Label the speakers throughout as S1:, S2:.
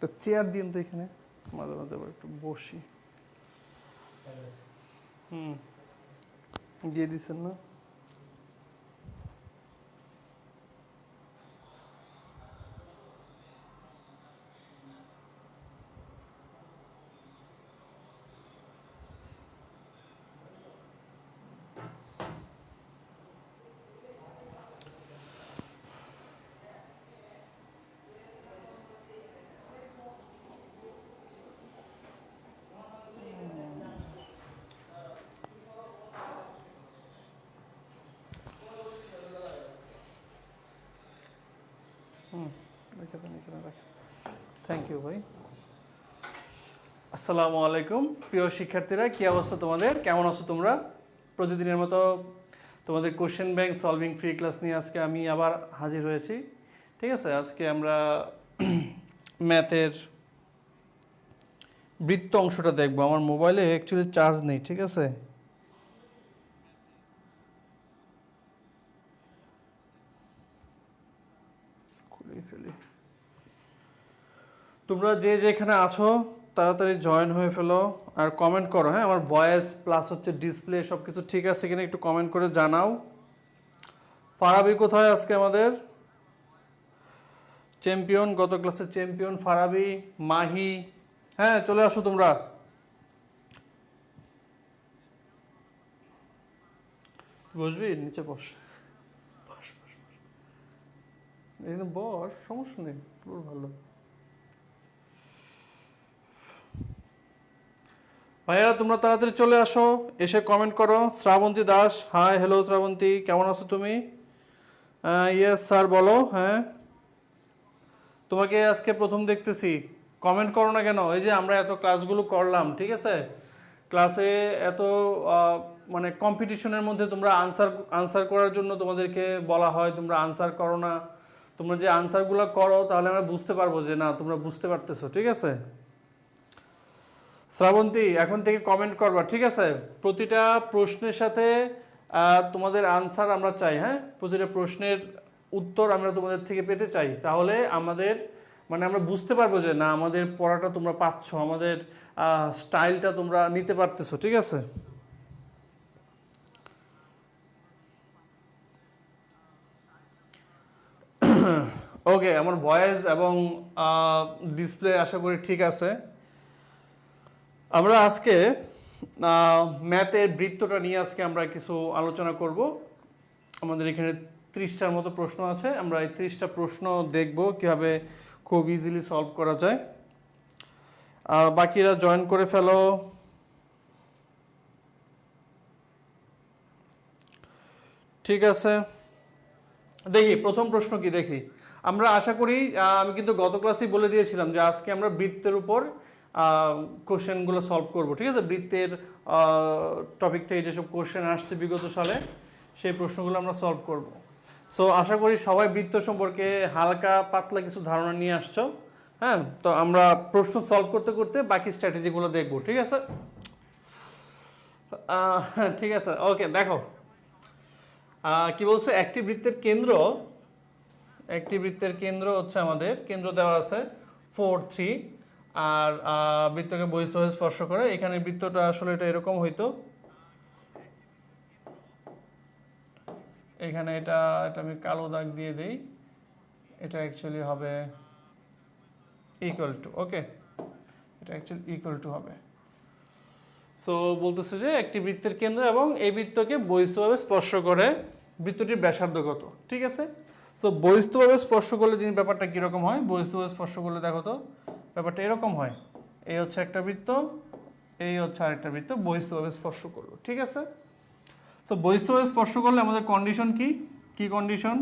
S1: একটা চেয়ার দিন তো এখানে, মাঝে মাঝে আবার একটু বসি। দিয়ে দিচ্ছেন না? থ্যাংক ইউ ভাই। আসসালামু আলাইকুম প্রিয় শিক্ষার্থীরা, কি অবস্থা তোমাদের? কেমন আছো তোমরা? প্রতিদিনের মতো তোমাদের question bank solving free class নিয়ে আজকে আমি আবার হাজির হয়েছি। ঠিক আছে, আজকে আমরা ম্যাথের বৃত্ত অংশটা দেখবো। আমার মোবাইলে অ্যাকচুয়ালি চার্জ নেই, ঠিক আছে? খুলেই ফেলি। তোমরা যে যেখানে আছো তাড়াতাড়ি জয়েন হয়ে ফেলো আর কমেন্ট করো। হ্যাঁ, আমার ভয়েস প্লাস হচ্ছে ডিসপ্লে সব কিছু ঠিক আছে কিনা একটু কমেন্ট করে জানাও। ফারাবি কোথায় আজকে আমাদের চ্যাম্পিয়ন, গত ক্লাসের চ্যাম্পিয়ন ফারাবি, মাহি। হ্যাঁ, চলে আসো তোমরা। বসবি? নিচে বস, বস বস বস। এখানে বস, সমস্যা নেই, ফ্লোর ভালো। ভাইয়া তোমরা তাড়াতাড়ি চলে আসো, এসে কমেন্ট করো। শ্রাবন্তী দাস, হাই হ্যালো শ্রাবন্তী, কেমন আছো তুমি? ইয়েস স্যার বলো। হ্যাঁ, তোমাকে আজকে প্রথম দেখতেছি, কমেন্ট করো না কেন? এই যে আমরা এত ক্লাসগুলো করলাম, ঠিক আছে, ক্লাসে এত মানে কম্পিটিশনের মধ্যে তোমরা আনসার করার জন্য তোমাদেরকে বলা হয়, তোমরা আনসার করো না। তোমরা যে আনসারগুলো করো তাহলে আমরা বুঝতে পারবো যে না তোমরা বুঝতে পারতেছো, ঠিক আছে? শ্রাবন্তী এখন থেকে কমেন্ট করবা, ঠিক আছে? প্রতিটা প্রশ্নের সাথে তোমাদের আনসার আমরা চাই। হ্যাঁ, প্রতিটা প্রশ্নের উত্তর আমরা তোমাদের থেকে পেতে চাই, তাহলে আমাদের মানে আমরা বুঝতে পারবো যে না আমাদের পড়াটা তোমরা পাচ্ছ, আমাদের স্টাইলটা তোমরা নিতে পারতেছো, ঠিক আছে? ওকে, আমার ভয়েস এবং ডিসপ্লে আশা করি ঠিক আছে। আমরা আজকে ম্যাথের বৃত্তটা নিয়ে আজকে আমরা কিছু আলোচনা করব। আমাদের এখানে 30টার মতো প্রশ্ন আছে, আমরা এই 30টা প্রশ্ন দেখব কিভাবে খুব ইজিলি সলভ করা যায়। বাকিরা জয়েন করে ফেলো। ঠিক আছে, দেখি প্রথম প্রশ্ন কি দেখি। আমরা আশা করি আমি কিন্তু গত ক্লাসেই বলে দিয়েছিলাম যে আজকে আমরা বৃত্তের উপর কোশ্চেনগুলো সলভ করব, ঠিক আছে? বৃত্তের টপিক থেকে যেসব কোশ্চেন আসছে বিগত সালে সেই প্রশ্নগুলো আমরা সলভ করব। সো আশা করি সবাই বৃত্ত সম্পর্কে হালকা পাতলা কিছু ধারণা নিয়ে আসছো। হ্যাঁ, তো আমরা প্রশ্ন সলভ করতে করতে বাকি স্ট্র্যাটেজিগুলো দেখব, ঠিক আছে? ঠিক আছে, ওকে। দেখো কি বলছে, একটি বৃত্তের কেন্দ্র হচ্ছে আমাদের কেন্দ্র দেওয়া আছে 4, 3, আর বৃত্তকে বহিঃস্থভাবে স্পর্শ করে। এখানে বৃত্তটা আসলে এটা এরকম হইতো, এখানে এটা আমি কালো দাগ দিয়ে দেই, এটা অ্যাকচুয়ালি হবে ইকুয়াল টু, ওকে, এটা অ্যাকচুয়ালি ইকুয়াল টু হবে। সো বলতেছে যে একটি বৃত্তের কেন্দ্র এবং এই বৃত্তকে বহিঃস্থভাবে স্পর্শ করে, বৃত্তটির ব্যাসার্ধ কত, ঠিক আছে? সো বহিঃস্থভাবে স্পর্শ করলে যিনি ব্যাপারটা কীরকম হয়, বহিঃস্থভাবে স্পর্শ করলে দেখো তো ব্যাপারটা এরকম হয়। এই হচ্ছে একটা বৃত্ত, এই হচ্ছে আরেকটা বৃত্ত, বহিঃস্থভাবে স্পর্শ করলো, ঠিক আছে? সো বহিঃস্থভাবে স্পর্শ করলে আমাদের কন্ডিশন কি কি কন্ডিশন?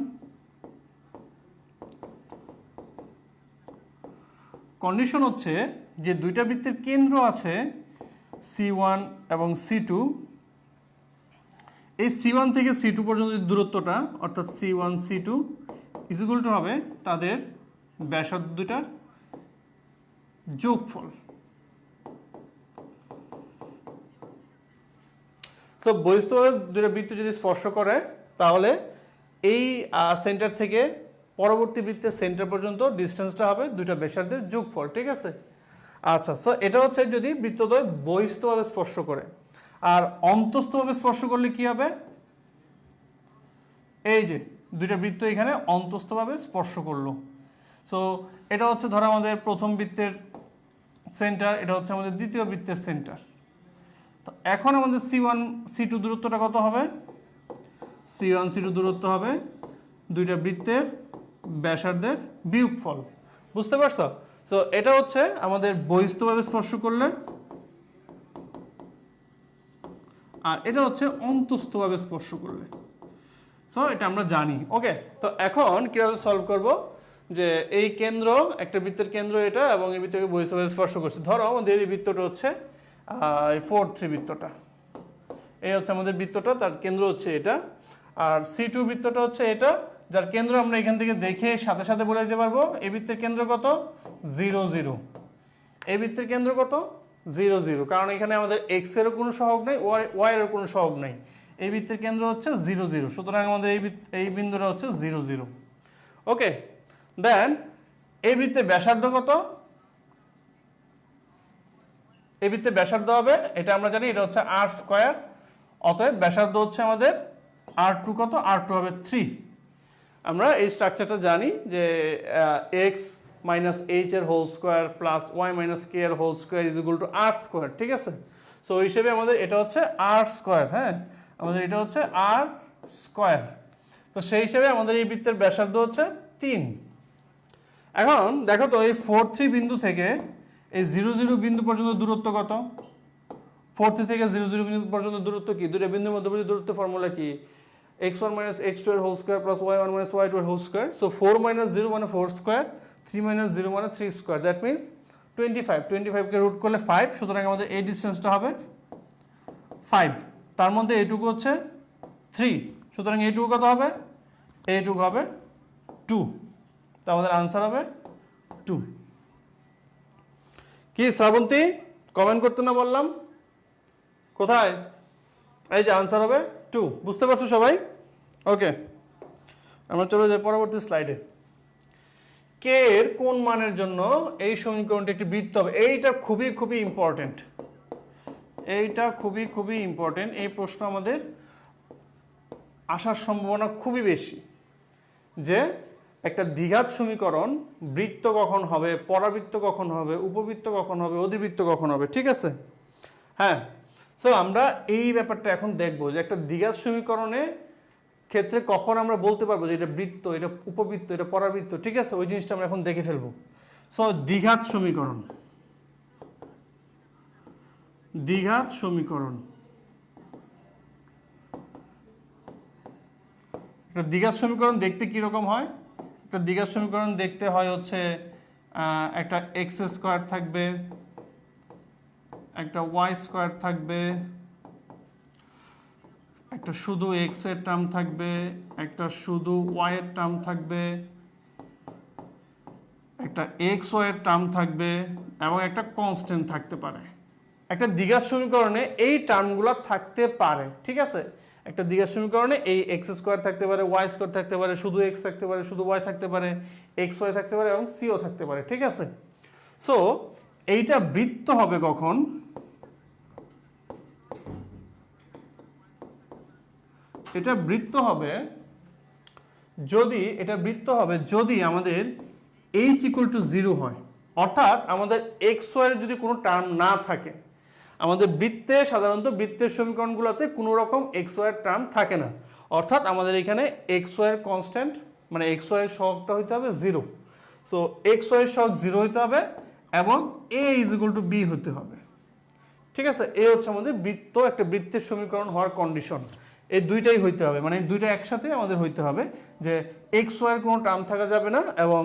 S1: কন্ডিশন হচ্ছে যে দুইটা বৃত্তের কেন্দ্র আছে C1 এবং C2, এই C1 থেকে C2 পর্যন্ত যে দূরত্বটা অর্থাৎ C1 C2 is equal to হবে তাদের ব্যাসার্ধ দুইটার যোগফল। সো বহিঃস্থভাবে দুটো বৃত্ত যদি স্পর্শ করে তাহলে এই সেন্টার থেকে পরবর্তী বৃত্তের সেন্টার পর্যন্ত ডিস্টেন্সটা হবে দুইটা ব্যাসার্ধের যোগফল, ঠিক আছে। আচ্ছা, সো এটা হচ্ছে যদি বৃত্তদ্বয় বহিস্থভাবে স্পর্শ করে। আর অন্তস্থভাবে স্পর্শ করলে কি হবে? এই যে দুইটা বৃত্ত এখানে অন্তস্থভাবে স্পর্শ করলো। সো এটা হচ্ছে ধরো আমাদের প্রথম বৃত্তের সেন্টার, এটা হচ্ছে আমাদের দ্বিতীয় বৃত্তের সেন্টার। তো এখন আমাদের C1 C2 দূরত্বটা কত হবে? C1 C2 দূরত্ব হবে দুইটা বৃত্তের ব্যাসার্ধের বিয়োগফল। বুঝতে পারছো? তো এটা হচ্ছে আমাদের বহিস্থভাবে স্পর্শ করলে, আর এটা হচ্ছে অন্তস্থভাবে স্পর্শ করলে। সো এটা আমরা জানি। ওকে, তো এখন কিভাবে সলভ করব? যে এই কেন্দ্র, একটা বৃত্তের কেন্দ্র এটা, এবং এই বৃত্তকে বহিস্থভাবে স্পর্শ করছে। ধরো আমাদের এই বৃত্তটা হচ্ছে 4-3 বৃত্তটা, এই হচ্ছে আমাদের বৃত্তটা, তার কেন্দ্র হচ্ছে এটা। আর C2 বৃত্তটা হচ্ছে এটা, যার কেন্দ্র আমরা এখান থেকে দেখে সাথে সাথে বলে দিতে পারবো এই বৃত্তের কেন্দ্র কত? 0 0। এই বৃত্তের কেন্দ্র কত? 0 0, কারণ এখানে আমাদের x এরও কোনো সহগ নেই, y এরও কোনো সহগ নেই। এই বৃত্তের কেন্দ্র হচ্ছে 0 0, সুতরাং আমাদের এই বিন্দুটা হচ্ছে 0 0। ওকে, দেন এই বৃত্তের ব্যাসার্ধ কত? এই বৃত্তের ব্যাসার্ধ হবে, এটা আমরা জানি, এটা হচ্ছে r²। অতএব ব্যাসার্ধ হচ্ছে আমাদের r2 কত? r2 হবে 3। আমরা এই স্ট্রাকচারটা জানি যে x মাইনাস h এর whole square plus y minus k এর whole square is equal to r², ঠিক আছে। সো ওই হিসেবে আমাদের এটা হচ্ছে r², হ্যাঁ, আমাদের এটা হচ্ছে r²। তো সেই হিসেবে আমাদের এই বৃত্তের ব্যাসার্ধ হচ্ছে 3। এখন দেখো তো এই 4-3 বিন্দু থেকে এই 0 0 বিন্দু পর্যন্ত দূরত্ব কত? 4-3 থেকে 0 0 বিন্দু পর্যন্ত দূরত্ব কি? দুটো বিন্দুর মধ্যবর্তী দূরত্ব ফর্মুলা কি? x1 minus x2 এর whole square plus y1 minus y2 এর হোল স্কোয়ার। সো 4 minus 0 মানে 4 স্কোয়ার, 3 minus 0 মানে 3 স্কোয়ার, দ্যাট মিনস 25। 25কে রুট করলে 5, সুতরাং আমাদের এই ডিস্টেন্সটা হবে 5। তার মধ্যে এইটুকু হচ্ছে 3, সুতরাং এইটুকু কত হবে? এইটুকু হবে 2। তো আমাদের আনসার হবে 2। কি শ্রাবন্তী, কমেন্ট করতে না বললাম? কোথায়? এই যে আনসার হবে 2। বুঝতে পারছো সবাই? ওকে, আমরা চলে যাই পরবর্তী স্লাইডে। কে এর কোন মানের জন্য এই সমীকরণটি একটি বৃত্ত হবে? এইটা খুবই খুবই ইম্পর্টেন্ট, এইটা খুবই খুবই ইম্পর্টেন্ট। এই প্রশ্ন আমাদের আসার সম্ভাবনা খুবই বেশি, যে একটা দ্বিঘাত সমীকরণ বৃত্ত কখন হবে, পরাবৃত্ত কখন হবে, উপবৃত্ত কখন হবে, অধিবৃত্ত কখন হবে, ঠিক আছে। হ্যাঁ, সো আমরা এই ব্যাপারটা এখন দেখব যে একটা দ্বিঘাত সমীকরণের ক্ষেত্রে কখন আমরা বলতে পারবো যে এটা বৃত্ত, এটা উপবৃত্ত, এটা পরাবৃত্ত, ঠিক আছে। ওই জিনিসটা আমরা এখন দেখে ফেলবো। সো দ্বিঘাত সমীকরণ, দ্বিঘাত সমীকরণ, একটা দ্বিঘাত সমীকরণ দেখতে কিরকম হয়? একটা দ্বিঘাত সমীকরণ দেখতে হয় হচ্ছে একটা এক্স স্কোয়ার থাকবে, একটা ওয়াই স্কোয়ার থাকবে, একটা শুধু এক্স এর টার্ম থাকবে, একটা শুধু ওয়াই এর টার্ম থাকবে, একটা এক্স ওয়াই এর টার্ম থাকবে, এবং একটা কনস্ট্যান্ট থাকতে পারে। একটা দ্বিঘাত সমীকরণে এই টার্মগুলো থাকতে পারে, ঠিক আছে। একটা দ্বিঘাত সমীকরণে এই এক্স স্কোয়ার থাকতে পারে, ওয়াই স্কোয়ার থাকতে পারে, শুধু এক্স থাকতে পারে, শুধু ওয়াই থাকতে পারে, এক্স ওয়াই থাকতে পারে, এবং সিও থাকতে পারে, ঠিক আছে। সো এইটা বৃত্ত হবে কখন? এটা বৃত্ত হবে যদি, এটা বৃত্ত হবে যদি আমাদের h ইকুয়াল টু 0 হয়, অর্থাৎ আমাদের এক্স ওয়াই এর যদি কোনো টার্ম না থাকে। আমাদের বৃত্তে সাধারণত বৃত্তের সমীকরণগুলোতে কোনো রকম এক্স ওয়াই এর টার্ম থাকে না, অর্থাৎ আমাদের এখানে এক্স ওয়াই এর কনস্ট্যান্ট মানে এক্স ওয়াই এর সহগটা হইতে হবে 0। সো এক্স ওয়াই এর সহগ 0 হইতে হবে এবং a is equal two b হতে হবে, ঠিক আছে। এই হচ্ছে আমাদের বৃত্ত, একটা বৃত্তের সমীকরণ হওয়ার কন্ডিশন। এই দুইটাই হইতে হবে, মানে দুইটা একসাথে আমাদের হইতে হবে যে এক্স ওয়াই এর কোনো টার্ম থাকা যাবে না এবং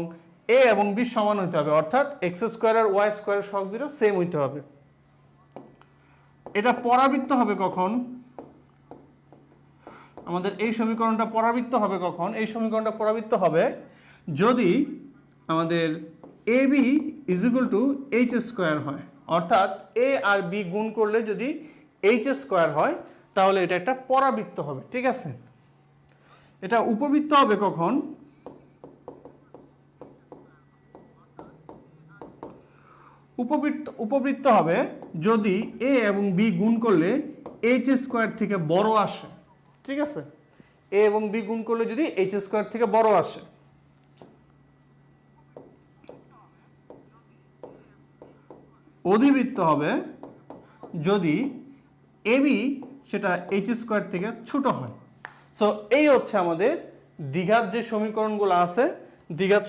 S1: a এবং b সমান হইতে হবে, অর্থাৎ এক্স স্কোয়ার আর ওয়াই স্কোয়ারের সহগ দুটো সেম হইতে হবে। এটা পরাবৃত্ত হবে কখন? আমাদের এই সমীকরণটা পরাবৃত্ত হবে কখন? এই সমীকরণটা পরাবৃত্ত হবে যদি আমাদের A B is equal to H square হয়, অর্থাৎ এ আর বি গুণ করলে যদি এইচ স্কোয়ার হয় তাহলে এটা একটা পরাবৃত্ত হবে, ঠিক আছে। এটা উপবৃত্ত হবে কখন? উপবৃত্ত হবে যদি এ এবং বি গুণ করলে এইচ স্কোয়ার থেকে বড় আসে, ঠিক আছে? এ এবং বি গুণ করলে যদি এইচ স্কোয়ার থেকে বড় আসে। অধিবৃত্ত হবে যদি এবি সেটা এইচ স্কোয়ার থেকে ছোট হয়। সো এই হচ্ছে আমাদের দ্বিঘাত যে সমীকরণগুলো আছে, দ্বিঘাত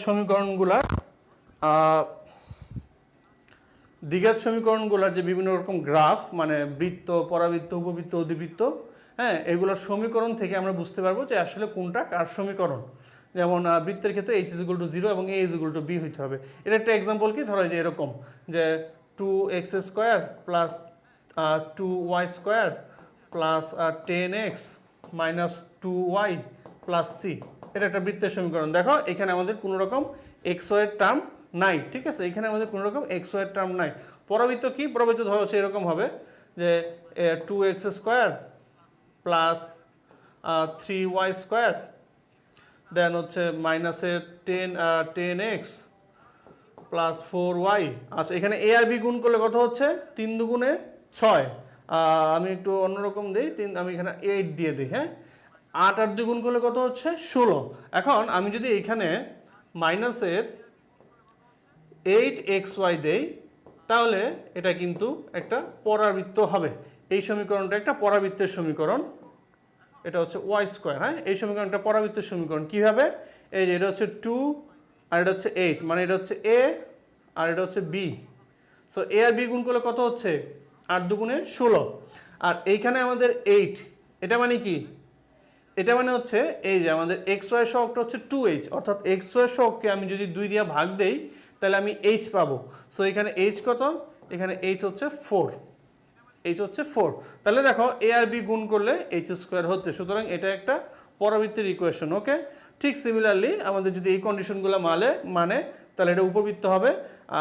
S1: সমীকরণগুলোর যে বিভিন্ন রকম গ্রাফ, মানে বৃত্ত, পরাবৃত্ত, উপবৃত্ত, অধিবৃত্ত, হ্যাঁ, এগুলোর সমীকরণ থেকে আমরা বুঝতে পারবো যে আসলে কোনটা কার সমীকরণ। যেমন বৃত্তের ক্ষেত্রে এইচ ইজ ইকুয়াল টু 0 এবং এ ইজ ইকুয়াল টু বি হইতে হবে। এটা একটা এক্সাম্পল কি, ধরো যে এরকম যে 2x square plus 2y square plus 10x minus 2y plus C, এটা একটা বৃত্তের সমীকরণ। দেখো এখানে আমাদের কোনো রকম এক্স ওয়াই টার্ম নাই, ঠিক আছে? এখানে আমাদের কোনো রকম এক্স ওয়াই টার্ম নাই। পরাবৃত্ত কি? পরাবৃত্ত ধরো হচ্ছে এরকম হবে যে 2x square plus 3y square, দেন হচ্ছে মাইনাসের 10x প্লাস 4y। আচ্ছা, এখানে এ আর বি গুণ করলে কত হচ্ছে? 3 দুগুণে 6। আমি একটু অন্যরকম দিই, আমি এখানে 8 দিয়ে দিই, হ্যাঁ। 8 আর 2 গুণ করলে কত হচ্ছে? 16। এখন আমি যদি এখানে মাইনাসের 8xy দেই তাহলে এটা কিন্তু একটা পরাবৃত্ত হবে। এই সমীকরণটা একটা পরাবৃত্তের সমীকরণ, এটা হচ্ছে ওয়াই স্কোয়ার, হ্যাঁ। এই সমীকরণটা পরাবৃত্তের সমীকরণ। কীভাবে? এই যে এটা হচ্ছে 2 আর এটা হচ্ছে 8, মানে এটা হচ্ছে এ আর এটা হচ্ছে বি। সো এ আর বি গুণ করলে কত হচ্ছে? 8 দুগুণে 16। আর এইখানে আমাদের 8, এটা মানে কি? এটা মানে হচ্ছে এই যে আমাদের এক্স ওয়াই সহগটা হচ্ছে 2h, অর্থাৎ এক্স ওয়াই সহগকে আমি যদি 2 দিয়ে ভাগ দেই তাহলে আমি h পাবো। সো এখানে h কত? এখানে h হচ্ছে 4, h হচ্ছে 4। তাহলে দেখো এ আর বি গুণ করলে h স্কোয়ার হচ্ছে, সুতরাং এটা একটা পরাবৃত্তের ইকুয়েশন। ওকে, ঠিক সিমিলারলি আমাদের যদি এই কন্ডিশনগুলো মানে তাহলে এটা উপবৃত্ত হবে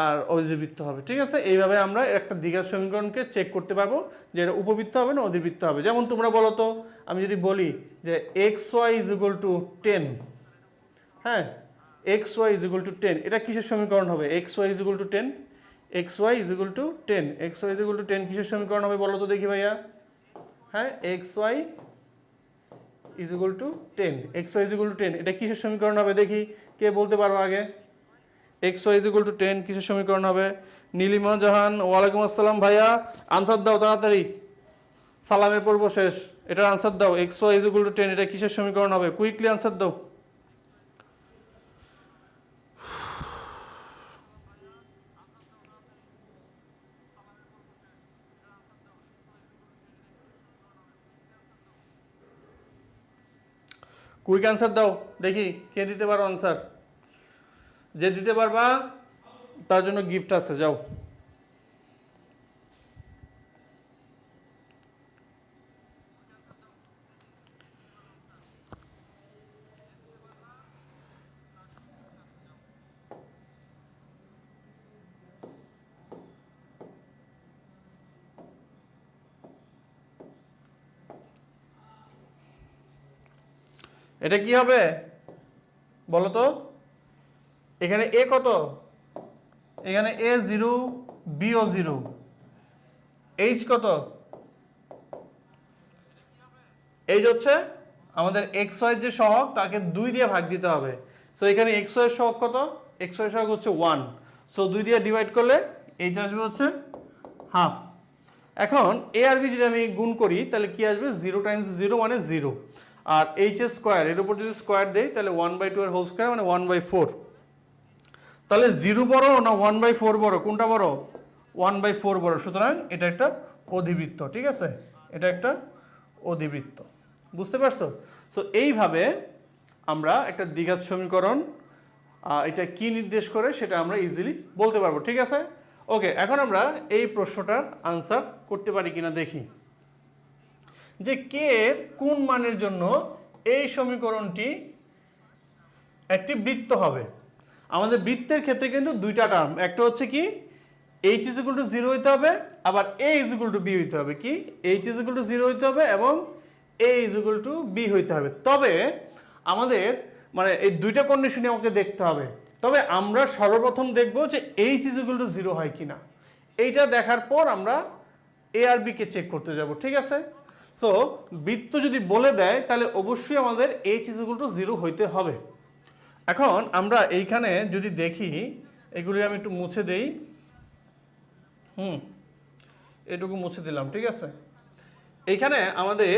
S1: আর অধিবৃত্ত হবে, ঠিক আছে? এইভাবে আমরা একটা দ্বিঘাত সমীকরণকে চেক করতে পারবো যে এটা উপবৃত্ত হবে না অধিবৃত্ত হবে। যেমন তোমরা বলো তো, আমি যদি বলি যে X Y is equal to 10, হ্যাঁ, X Y is equal to 10, এটা কিসের সমীকরণ হবে? X Y is equal to 10, X Y is equal to 10, X Y is equal to 10 কিসের সমীকরণ হবে বলো তো দেখি ভাইয়া? হ্যাঁ, X Y is equal to 10, X Y is equal to 10, এটা কিসের সমীকরণ হবে দেখি? কে বলতে পারো আগে? X Y is equal to 10 কিসের সমীকরণ হবে? নীলিমা জাহান, ওয়ালাইকুম আসসালাম ভাইয়া, আনসার দাও তাড়াতাড়ি, সালামের পর্ব শেষ, এটার আনসার দাও। X Y is equal to 10 এটা কিসের সমীকরণ হবে? কুইকলি আনসার দাও। কুইক আনসার দাও দেখি কে দিতে পারো আনসার। যে দিতে পারবা তার জন্য গিফট আছে, যাও। এটা কি হবে বলো তো? এখানে এ কত? এখানে এ 0, বিও 0, এইচ কত? এইচ হচ্ছে আমাদের এক্স ওয়াই যে সহগ তাকে 2 দিয়ে ভাগ দিতে হবে। সো এখানে এক্স ওয়াই সহগ কত? এক্স ওয়াই সহগ হচ্ছে 1, সো 2 দিয়ে ডিভাইড করলে এইচ আসবে হচ্ছে হাফ। এখন এ আর বি যদি আমি গুণ করি তাহলে কি আসবে? 0 টাইমস 0 মানে 0, আর এইচ এর স্কোয়ার, এর উপর যদি স্কোয়ার দেই তাহলে 1/2 এর হোল স্কোয়ার মানে 1/4। তাহলে 0 বড় না 1/4 বড়? কোনটা বড়? 1/4 বড়, সুতরাং এটা একটা অধিবৃত্ত, ঠিক আছে? এটা একটা অধিবৃত্ত, বুঝতে পারছো? সো এইভাবে আমরা একটা দ্বিঘাত সমীকরণ এটা কি নির্দেশ করে সেটা আমরা ইজিলি বলতে পারবো, ঠিক আছে? ওকে, এখন আমরা এই প্রশ্নটার আনসার করতে পারি কিনা দেখি যে কে এর কোন মানের জন্য এই সমীকরণটি একটি বৃত্ত হবে। আমাদের বৃত্তের ক্ষেত্রে কিন্তু দুইটা টার্ম, একটা হচ্ছে কি h ইজ ইকুয়াল টু 0 হইতে হবে, আবার a is equal two b হইতে হবে। কি? h ইজ ইকুয়াল টু 0 হইতে হবে এবং a is equal two b হইতে হবে। তবে আমাদের মানে এই দুইটা কন্ডিশনই আমাকে দেখতে হবে। তবে আমরা সর্বপ্রথম দেখব যে h ইজ ইকুয়াল টু 0 হয় কিনা। এইটা দেখার পর আমরা এ আর বি কে চেক করতে যাব, ঠিক আছে? সো বৃত্ত যদি বলে দেয় তাহলে অবশ্যই আমাদের h = 0 হইতে হবে। এখন আমরা এইখানে যদি দেখি, এগুলি আমি একটু মুছে দেই, এটুকু মুছে দিলাম, ঠিক আছে? এইখানে আমাদের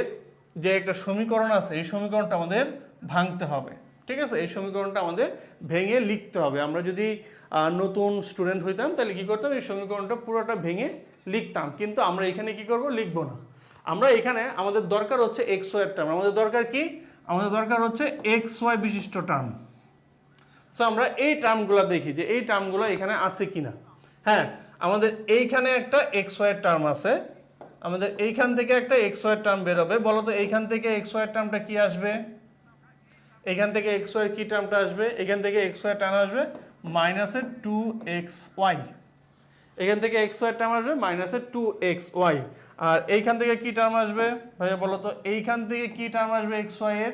S1: যে একটা সমীকরণ আছে, এই সমীকরণটা আমাদের ভাঙতে হবে, ঠিক আছে? এই সমীকরণটা আমাদের ভেঙে লিখতে হবে। আমরা যদি নতুন স্টুডেন্ট হইতাম তাহলে কি করতাম, এই সমীকরণটা পুরোটা ভেঙে লিখতাম, কিন্তু আমরা এখানে কি করব, লিখবো না। আমরা এখানে আমাদের দরকার হচ্ছে এক্স ওয়াই টার্ম। আমাদের দরকার কি, আমাদের দরকার হচ্ছে এক্স ওয়াই বিশিষ্ট টার্ম। সো আমরা এই টার্মগুলো দেখি যে এই টার্মগুলো এখানে আছে কিনা। হ্যাঁ, আমাদের এইখানে একটা এক্স ওয়াই টার্ম আছে, আমাদের এইখান থেকে একটা এক্স ওয়াই টার্ম বেরোবে। বলো তো এইখান থেকে এক্স ওয়াই টার্মটা কি আসবে, এইখান থেকে এক্স ওয়াই কি টার্মটা আসবে, এখান থেকে এক্স ওয়াই টার্ম আসবে -2xy, এখান থেকে এক্স ওয়াই টার্ম আসবে -2xy। আর এইখান থেকে কি টার্ম আসবে ভাইয়া বলো তো, এইখান থেকে কি টার্ম আসবে এক্স ওয়াই এর,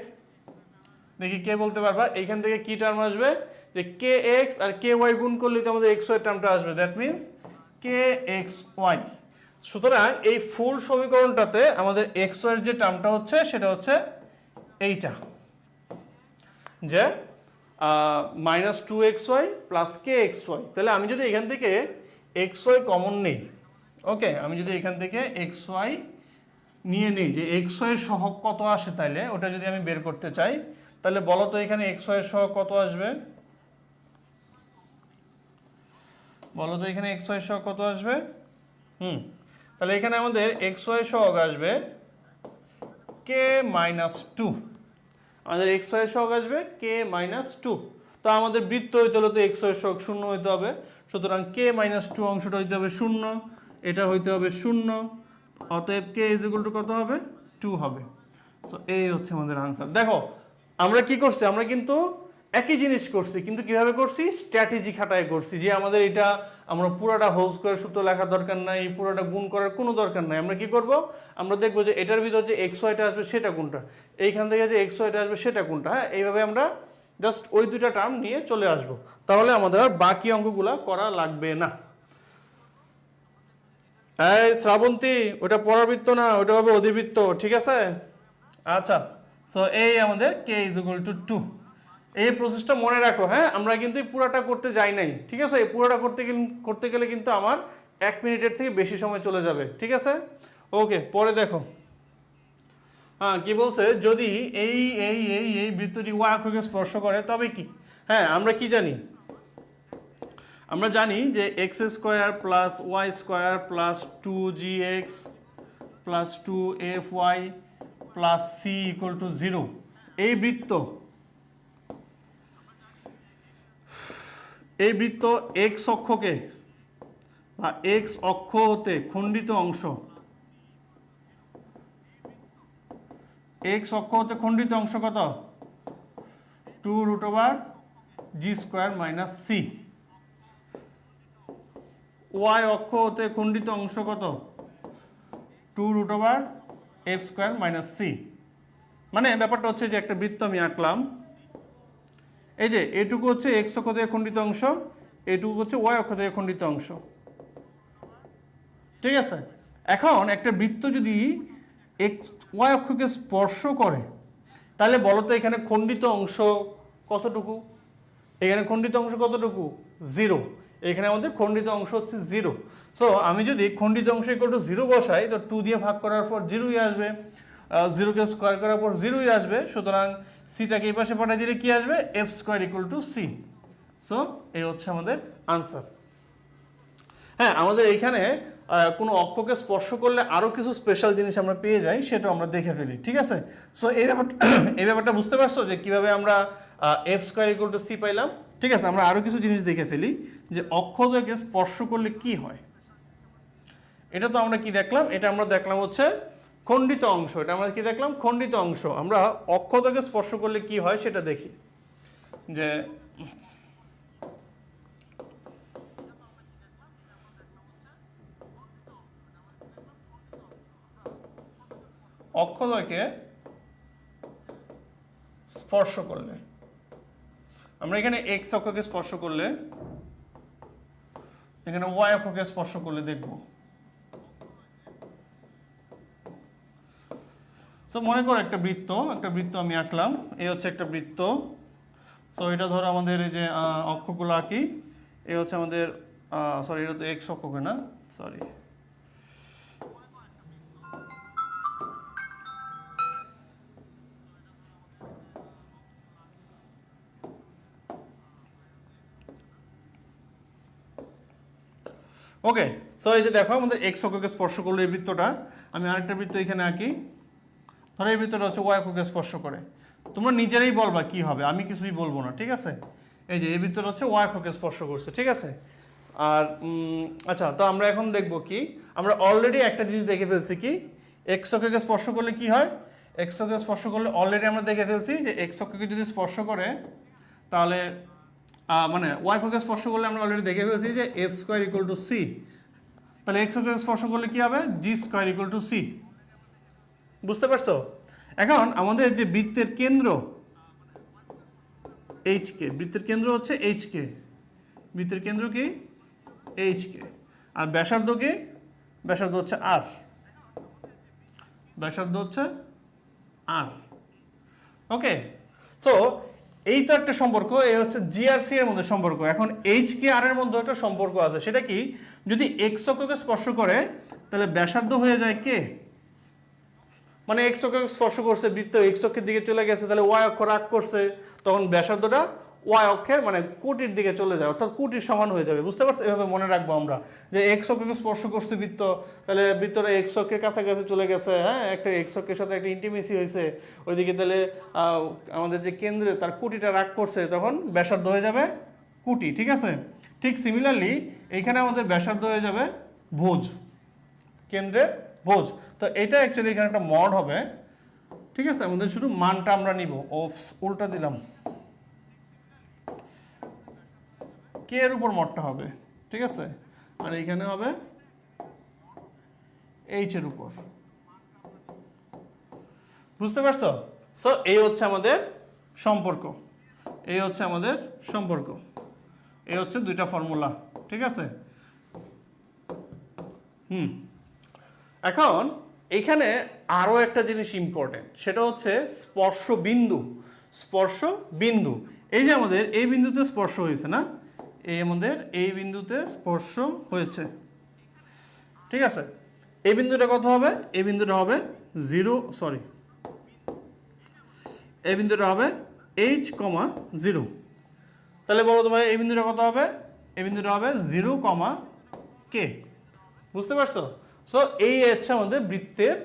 S1: দেখি কে বলতে পারবা? এইখান থেকে কি টার্ম আসবে, যে কে এক্স আর কে ওয়াই গুণ করলে তো আমাদের এক্স ওয়াই টার্মটা আসবে, that means K X Y. সুতরাং এই ফুল সমীকরণটাতে আমাদের এক্স ওয়াই এর যে টার্মটা হচ্ছে সেটা হচ্ছে এইটা, যে -2xy + kxy। তাহলে আমি যদি এখান থেকে xy কমন নেই, ওকে, আমি যদি এখান থেকে xy নিয়ে নিই, যে xy এর সহগ কত আসে, তাইলে ওটা যদি আমি বের করতে চাই, তাহলে বলো তো এখানে xy এর সহগ কত আসবে, বলো তো এখানে xy এর সহগ কত আসবে? তাহলে এখানে আমাদের xy এর সহগ আসবে k-2, আমাদের xy এর সহগ আসবে k-2। তো আমাদের বৃত্ত হইতে হলে তো xy এর সহগ 0 হইতে হবে, সুতরাং k-2 অংশটা হইতে হবে 0, এটা হইতে হবে 0, অতএব k = কত হবে, 2 হবে। সো এই হচ্ছে আমাদের আনসার। দেখো আমরা কি করছি, আমরা কিন্তু একই জিনিস করছি, কিন্তু কিভাবে করছি, স্ট্র্যাটেজি খাটায় করছি, যে আমাদের এটা আমরা পুরোটা হোল স্কয়ার সূত্র লেখার দরকার নাই, পুরোটা গুণ করার কোনো দরকার নাই। আমরা কি করব, আমরা দেখব যে এটার ভিতর যে এক্স ওয়াইটা আসবে সেটা কোনটা, এইখান থেকে যে এক্স ওয়াইটা আসবে সেটা কোনটা। হ্যাঁ, এইভাবে আমরা জাস্ট ওই দুইটা টার্ম নিয়ে চলে আসব, তাহলে আমাদের আর বাকি অঙ্কগুলা করা লাগবে না। এই শ্রাবন্তী, ওটা পরাবৃত্ত না, ওটা হবে অধিবৃত্ত, ঠিক আছে? আচ্ছা, সো এই আমাদের k = 2। এই প্রসেসটা মনে রাখো। হ্যাঁ, আমরা কিন্তু পুরাটা করতে যাই নাই, ঠিক আছে? এই পুরাটা করতে গেলে কিন্তু আমার 1 মিনিটের থেকে বেশি সময় চলে যাবে, ঠিক আছে? ওকে, পরে দেখো। হ্যাঁ, কি বলছে, যদি এই এই এই এই বৃত্তটি y অক্ষকে স্পর্শ করে তবে কি? হ্যাঁ, আমরা কি জানি, আমরা জানি যে x² + y² + 2gx + 2fy + c = 0 এই বৃত্ত, এই বৃত্ত x অক্ষকে বা x অক্ষ হতে খণ্ডিত অংশ, x অক্ষ হতে খণ্ডিত অংশ কত, 2√g² - c। y অক্ষ হতে খণ্ডিত অংশ কত, 2√f² - c। মানে ব্যাপারটা হচ্ছে যে একটা বৃত্ত আমি আঁকলাম, এই যে এটুকু হচ্ছে x অক্ষ থেকে খণ্ডিত অংশ, এটুকু হচ্ছে y অক্ষ থেকে খণ্ডিত অংশ, ঠিক আছে? এখন একটা বৃত্ত যদি y অক্ষকে স্পর্শ করে, তাহলে বলো তো এখানে খণ্ডিত অংশ কতটুকু, এখানে খণ্ডিত অংশ কতটুকু, 0। এখানে আমাদের খণ্ডিত অংশ হচ্ছে 0। সো আমি যদি খণ্ডিত অংশ = 0 বসাই, তো 2 দিয়ে ভাগ করার পর 0ই আসবে, 0কে স্কোয়ার করার পর 0ই আসবে, সুতরাং সিটাকে এই পাশে পাঠিয়ে দিলে কি আসবে, f² = c। সো এই হচ্ছে আমাদের আনসার। হ্যাঁ, আমাদের এইখানে কোনো অক্ষকে স্পর্শ করলে আরও কিছু স্পেশাল জিনিস আমরা পেয়ে যাই, সেটাও আমরা দেখে ফেলি, ঠিক আছে? সো এই ব্যাপারটা বুঝতে পারছো যে কিভাবে আমরা f² = c পাইলাম, ঠিক আছে? আমরা আরও কিছু জিনিস দেখে ফেলি যে অক্ষকে স্পর্শ করলে কি হয়। এটা তো আমরা কি দেখলাম, এটা আমরা দেখলাম হচ্ছে খণ্ডিত অংশ, এটা আমরা কি দেখলাম, খণ্ডিত অংশ। আমরা অক্ষকে স্পর্শ করলে কি হয় সেটা দেখি, যে অক্ষদ্বয়কে স্পর্শ করলে, আমরা এখানে x অক্ষকে স্পর্শ করলে এখানে ওয়াই অক্ষকে স্পর্শ করলে দেখব। সো মনে করো একটা বৃত্ত আমি আঁকলাম, এই হচ্ছে একটা বৃত্ত। সো এটা ধরো আমাদের এই যে অক্ষগুলো আঁকি, এই হচ্ছে আমাদের সরি এটা তো এক্স অক্ষকে না, সরি ওকে। সো এই যে দেখো আমাদের এক্স অক্ষকে স্পর্শ করলো এই বৃত্তটা, আমি আরেকটা বৃত্ত এখানে আঁকি, ধরো এই বৃত্তটা হচ্ছে ওয়াই অক্ষকে স্পর্শ করে। তোমরা নিজেরাই বলবা কি হবে, আমি কিছুই বলবো না, ঠিক আছে। এই যে এই বৃত্তটা হচ্ছে ওয়াই অক্ষকে স্পর্শ করছে, ঠিক আছে। আর আচ্ছা, তো আমরা এখন দেখব কি, আমরা অলরেডি একটা জিনিস দেখে ফেলছি কি, এক্স অক্ষকে স্পর্শ করলে কি হয়। এক্স অক্ষকে স্পর্শ করলে অলরেডি আমরা দেখে ফেলছি যে এক্স অক্ষকে যদি স্পর্শ করে তাহলে মানে ওয়াই অক্ষকে স্পর্শ করলে আমরা অলরেডি দেখে ফেলছি যে F square equal to C. তাহলে এক্স অক্ষকে স্পর্শ করলে কি হবে, G square equal to C. বুঝতে পারছো? এখন আমাদের যে বৃত্তের কেন্দ্র এইচ কে, বৃত্তের কেন্দ্র হচ্ছে এইচ কে, বৃত্তের কেন্দ্র কি এইচ কে, আর ব্যাসার্ধ কি, ব্যাসার্ধ হচ্ছে আর, ব্যাসার্ধ হচ্ছে আর। ওকে, সো এই তো একটা সম্পর্ক, এই হচ্ছে জি আর সি এর মধ্যে সম্পর্ক। এখন এইচ কে আর এর মধ্যে একটা সম্পর্ক আছে, সেটা কি, যদি এক্স অক্ষকে স্পর্শ করে তাহলে ব্যাসার্ধ হয়ে যায় কে, মানে এক্স অক্ষকে স্পর্শ করছে, বৃত্ত এক্স অক্ষের দিকে চলে গেছে, তাহলে ওয়াই অক্ষ রাগ করছে, তখন ব্যাসার্ধটা ওয়াই অক্ষের মানে কোটির দিকে চলে যায়, অর্থাৎ কোটির সমান হয়ে যাবে। বুঝতে পারছো? এভাবে মনে রাখবো আমরা যে এক্স অক্ষকে স্পর্শ করছে বৃত্ত, তাহলে বৃত্তটা এক্স অক্ষের কাছাকাছি চলে গেছে, হ্যাঁ, একটা এক্স অক্ষের সাথে একটা ইন্টিমেসি হয়েছে ওইদিকে, তাহলে আমাদের যে কেন্দ্রে তার কোটিটা রাগ করছে, তখন ব্যাসার্ধ হয়ে যাবে কোটি, ঠিক আছে। ঠিক সিমিলারলি এইখানে আমাদের ব্যাসার্ধ হয়ে যাবে ভুজ, কেন্দ্রের ভুজ। তো এটা অ্যাকচুয়ালি এখানে একটা মড হবে, ঠিক আছে। আমাদের শুধু মানটা আমরা নিব, উল্টা দিলাম, কে এর উপর মডটা হবে, ঠিক আছে, আর এইখানে হবে এইচ এর উপর। বুঝতে পারছো? সো এই হচ্ছে আমাদের সম্পর্ক, এই হচ্ছে আমাদের সম্পর্ক, এই হচ্ছে দুইটা ফর্মুলা, ঠিক আছে। এখন এইখানে আরও একটা জিনিস ইম্পর্টেন্ট, সেটা হচ্ছে স্পর্শ বিন্দু। স্পর্শ বিন্দু, এই যে আমাদের এই বিন্দুতে স্পর্শ হয়েছে না, এই আমাদের এই বিন্দুতে স্পর্শ হয়েছে, ঠিক আছে। এই বিন্দুটা কত হবে, এই বিন্দুটা হবে জিরো, সরি এই বিন্দুটা হবে এইচ কমা জিরো। তাহলে বলো তো ভাই এই বিন্দুটা কত হবে, এই বিন্দুটা হবে জিরো কমা কে। বুঝতে পারছো? সো এই হচ্ছে আমাদের বৃত্তের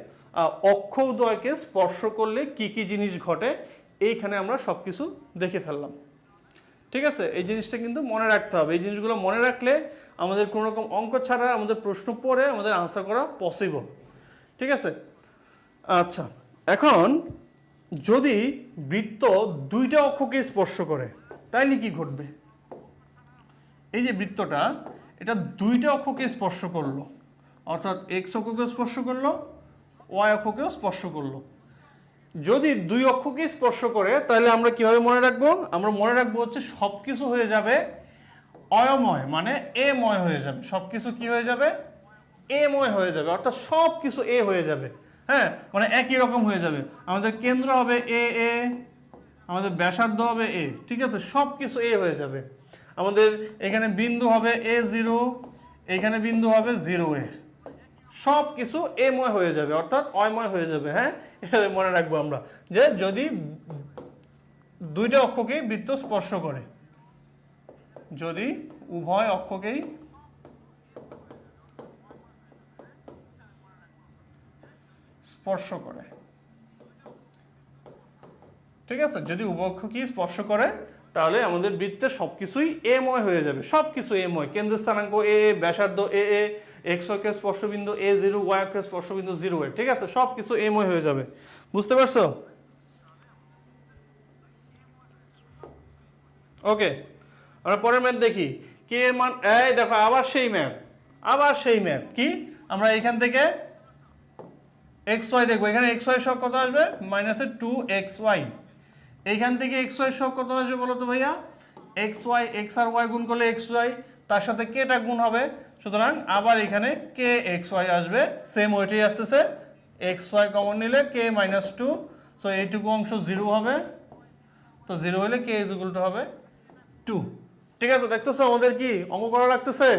S1: অক্ষ উদয়কে স্পর্শ করলে কি কি জিনিস ঘটে, এইখানে আমরা সব কিছু দেখে ফেললাম, ঠিক আছে। এই জিনিসটা কিন্তু মনে রাখতে হবে, এই জিনিসগুলো মনে রাখলে আমাদের কোনো রকম অঙ্ক ছাড়া আমাদের প্রশ্ন পড়ে আমাদের আনসার করা পসিবল, ঠিক আছে। আচ্ছা, এখন যদি বৃত্ত দুইটা অক্ষকে স্পর্শ করে তাইলে কি ঘটবে। এই যে বৃত্তটা, এটা দুইটা অক্ষকে স্পর্শ করলো, অর্থাৎ এক্স অক্ষকেও স্পর্শ করলো, ওয়াই অক্ষকেও স্পর্শ করলো। যদি দুই অক্ষকে স্পর্শ করে তাহলে আমরা কিভাবে মনে রাখবো, আমরা মনে রাখবো হচ্ছে সব কিছু হয়ে যাবে অয়ময়, মানে এময় হয়ে যাবে, সব কিছু কি হয়ে যাবে, এময় হয়ে যাবে, অর্থাৎ সব কিছু এ হয়ে যাবে, হ্যাঁ, মানে একই রকম হয়ে যাবে। আমাদের কেন্দ্র হবে এ এ, আমাদের ব্যাসার্ধ হবে এ, ঠিক আছে, সব কিছু এ হয়ে যাবে। আমাদের এখানে বিন্দু হবে এ জিরো, এখানে বিন্দু হবে জিরো এ, সব কিছু এময় হয়ে যাবে, অর্থাৎ অয়ময় হয়ে যাবে, হ্যাঁ। এভাবে মনে রাখবো আমরা যে যদি দুইটা অক্ষকেই বৃত্ত স্পর্শ করে, যদি উভয় অক্ষকেই স্পর্শ করে, ঠিক আছে, যদি উভয় অক্ষকেই স্পর্শ করে তাহলে আমাদের বৃত্তের সবকিছুই এময় হয়ে যাবে, সবকিছু এময়, কেন্দ্র স্থানাঙ্ক এ, ব্যাসার্ধ এ, এক্স অক্ষের স্পর্শবিন্দু এ জিরো, ওয়াই অক্ষের স্পর্শবিন্দু জিরো এ, ঠিক আছে, সবকিছু এময় হয়ে যাবে। বুঝতে পারছো? ওকে, আমরা পরের ম্যাথ দেখি। কে এর মান, এই দেখো আবার সেই ম্যাথ, আবার সেই ম্যাথ কি, আমরা এখান থেকে এক্স ওয়াই দেখবো, এখানে এক্স ওয়াই সহ কত আসবে, মাইনাসের টু এক্স ওয়াই। এইখান থেকে এক্স ওয়াই সহ কত আসবে বলো তো ভাইয়া, এক্স ওয়াই, এক্স আর ওয়াই গুণ করলে এক্স ওয়াই, তার সাথে কেটা গুণ হবে, সুতরাং আবার এখানে কে এক্স ওয়াই আসবে, সেম ওইটাই আসতেছে, এক্স ওয়াই কমন নিলে কে মাইনাস টু, সো এইটুকু অংশ জিরো হবে, তো জিরো হলে কে ইজ ইকুয়াল টু হবে 2। ঠিক আছে, দেখতেছো আমাদের কি অঙ্ক করা লাগতেছে,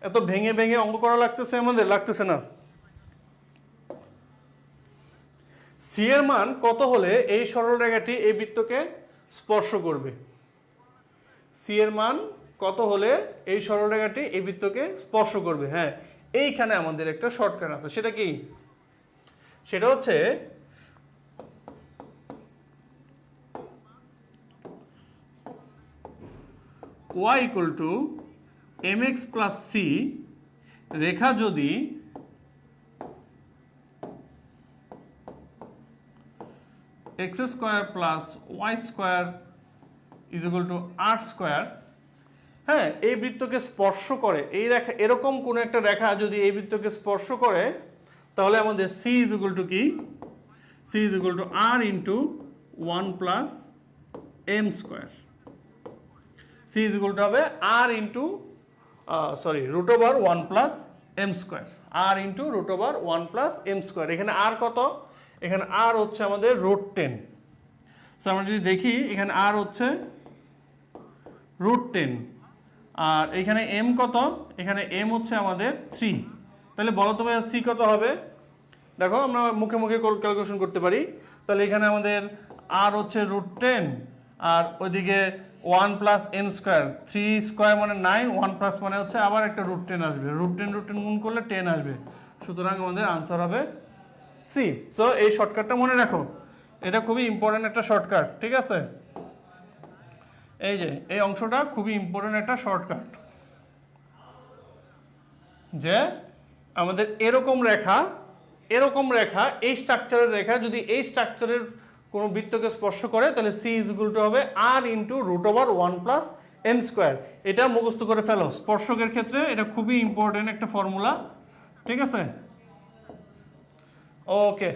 S1: এত ভেঙে ভেঙে অঙ্ক করা লাগতেছে, আমাদের লাগতেছে না। সি এর মান কত হলে এই সরল রেখাটি এই বৃত্তকে স্পর্শ করবে? সি এর মান কত হলে এই সরল রেখাটি এই বৃত্তকে স্পর্শ করবে? হ্যাঁ, এইখানে আমাদের একটা শর্টকাট আছে, সেটা কি? সেটা হচ্ছে y equal to mx plus C, রেখা যদি X square plus Y square is equal to R square, হ্যাঁ, এই বৃত্তকে স্পর্শ করে, এই রেখা, এরকম কোনো একটা রেখা যদি এই বৃত্তকে স্পর্শ করে, তাহলে আমাদের সি ইজ ইকুয়াল টু কি? C is equal to R into one plus M square. C is equal to হবে R into root over one plus M square, R into root over one plus M square. এখানে R কত? এখানে আর হচ্ছে আমাদের √10। So আমরা যদি দেখি এখানে আর হচ্ছে √10, আর এখানে এম কত? এখানে এম হচ্ছে আমাদের 3। তাহলে বলো তো ভাই সি কত হবে? দেখো আমরা মুখে মুখে ক্যালকুলেশন করতে পারি। তাহলে এখানে আমাদের আর হচ্ছে √10, আর ওইদিকে 1 প্লাস এম স্কোয়ার, 3 স্কোয়ার মানে 9, 1 প্লাস মানে হচ্ছে আবার একটা √10 আসবে, √10 গুণ করলে 10 আসবে, সুতরাং আমাদের আনসার হবে সি। সো এই শর্টকাটটা মনে রাখো, এটা খুবই ইম্পর্টেন্ট একটা শর্টকাট। ঠিক আছে, এই যে এই অংশটা খুবই ইম্পর্টেন্ট একটা শর্টকাট, যে আমাদের এরকম রেখা এই স্ট্রাকচারের রেখা যদি এই স্ট্রাকচারের কোনো বৃত্তকে স্পর্শ করে, তাহলে সি ইজ ইকুয়াল টু হবে R into root over one plus M square. এটা মুখস্থ করে ফেলো, স্পর্শকের ক্ষেত্রে এটা খুবই ইম্পর্টেন্ট একটা ফর্মুলা। ঠিক আছে, ওকে।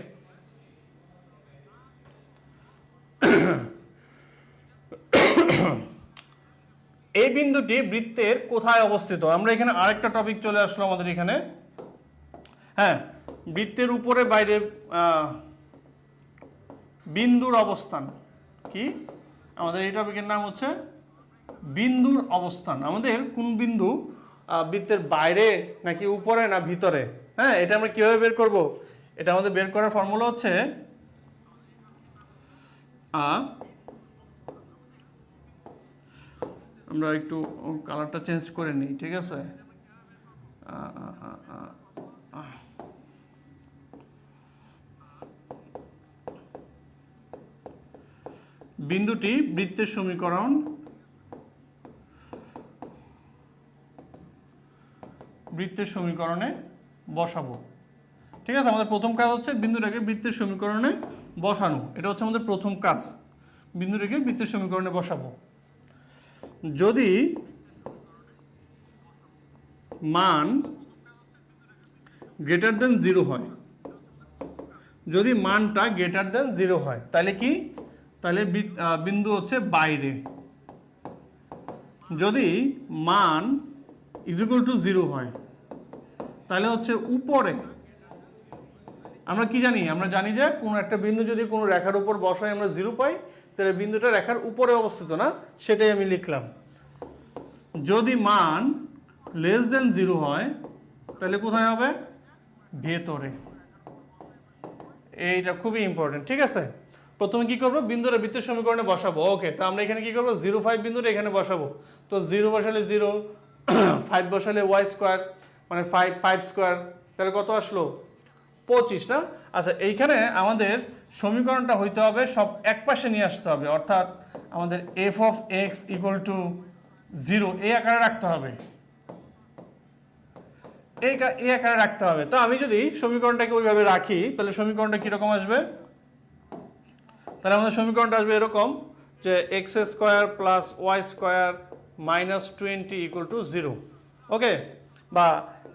S1: এই বিন্দুটি বৃত্তের কোথায় অবস্থিত? আমরা এখানে আরেকটা টপিক চলে আসলো আমাদের এখানে। হ্যাঁ, বৃত্তের উপরে বাইরে বিন্দুর অবস্থান কি? আমাদের এই টপিকের নাম হচ্ছে বিন্দুর অবস্থান। আমাদের কোন বিন্দু বৃত্তের বাইরে নাকি উপরে না ভিতরে, হ্যাঁ, এটা আমরা কিভাবে বের করব? এটা আমাদের বের করার ফর্মুলা হচ্ছে আমরা একটু কালারটা চেঞ্জ করে নিই। ঠিক আছে, বিন্দুটি বৃত্তের সমীকরণ, বৃত্তের সমীকরণে বসাবো। ঠিক আছে, আমাদের প্রথম কাজ হচ্ছে বিন্দুটাকে বৃত্তের সমীকরণে বসানো, এটা হচ্ছে আমাদের প্রথম কাজ, বিন্দুটাকে বৃত্তের সমীকরণে বসাবো। যদি মান গ্রেটার দেন 0 হয়, যদি মানটা গ্রেটার দেন 0 হয়, তাহলে কি? তাহলে বিন্দু হচ্ছে বাইরে। যদি মান ইজ ইকুয়াল টু 0 হয়, তাহলে হচ্ছে উপরে। আমরা কি জানি? আমরা জানি যে কোনো একটা বিন্দু যদি কোনো রেখার উপর বসাই আমরা 0 পাই, তাহলে বিন্দুটা রেখার উপরে অবস্থিত না, সেটাই আমি লিখলাম। যদি মান লেস দেন 0 হয়, তাহলে কোথায় হবে? ভেতরে। এইটা খুবই ইম্পর্টেন্ট। ঠিক আছে, প্রথমে কি করবো? বিন্দুটা বৃত্তের সমীকরণে বসাবো। ওকে, তো আমরা এখানে কি করবো? 0,5 বিন্দুটা এখানে বসাবো। তো 0 বসালে 0, 5 বসালে ওয়াই স্কোয়ার মানে 5 স্কোয়ার, তাহলে কত আসলো? 25 না? আচ্ছা, এইখানে আমাদের সমীকরণটা হইতে হবে সব এক পাশে নিয়ে আসতে হবে, অর্থাৎ আমাদের F of x equal to 0 এই আকারে রাখতে হবে, এই আকারে রাখতে হবে। তো আমি যদি সমীকরণটাকে ওইভাবে রাখি, তাহলে সমীকরণটা কীরকম আসবে? তাহলে আমাদের সমীকরণটা আসবে এরকম, যে X square plus Y square minus 20 equal to 0। Okay, বা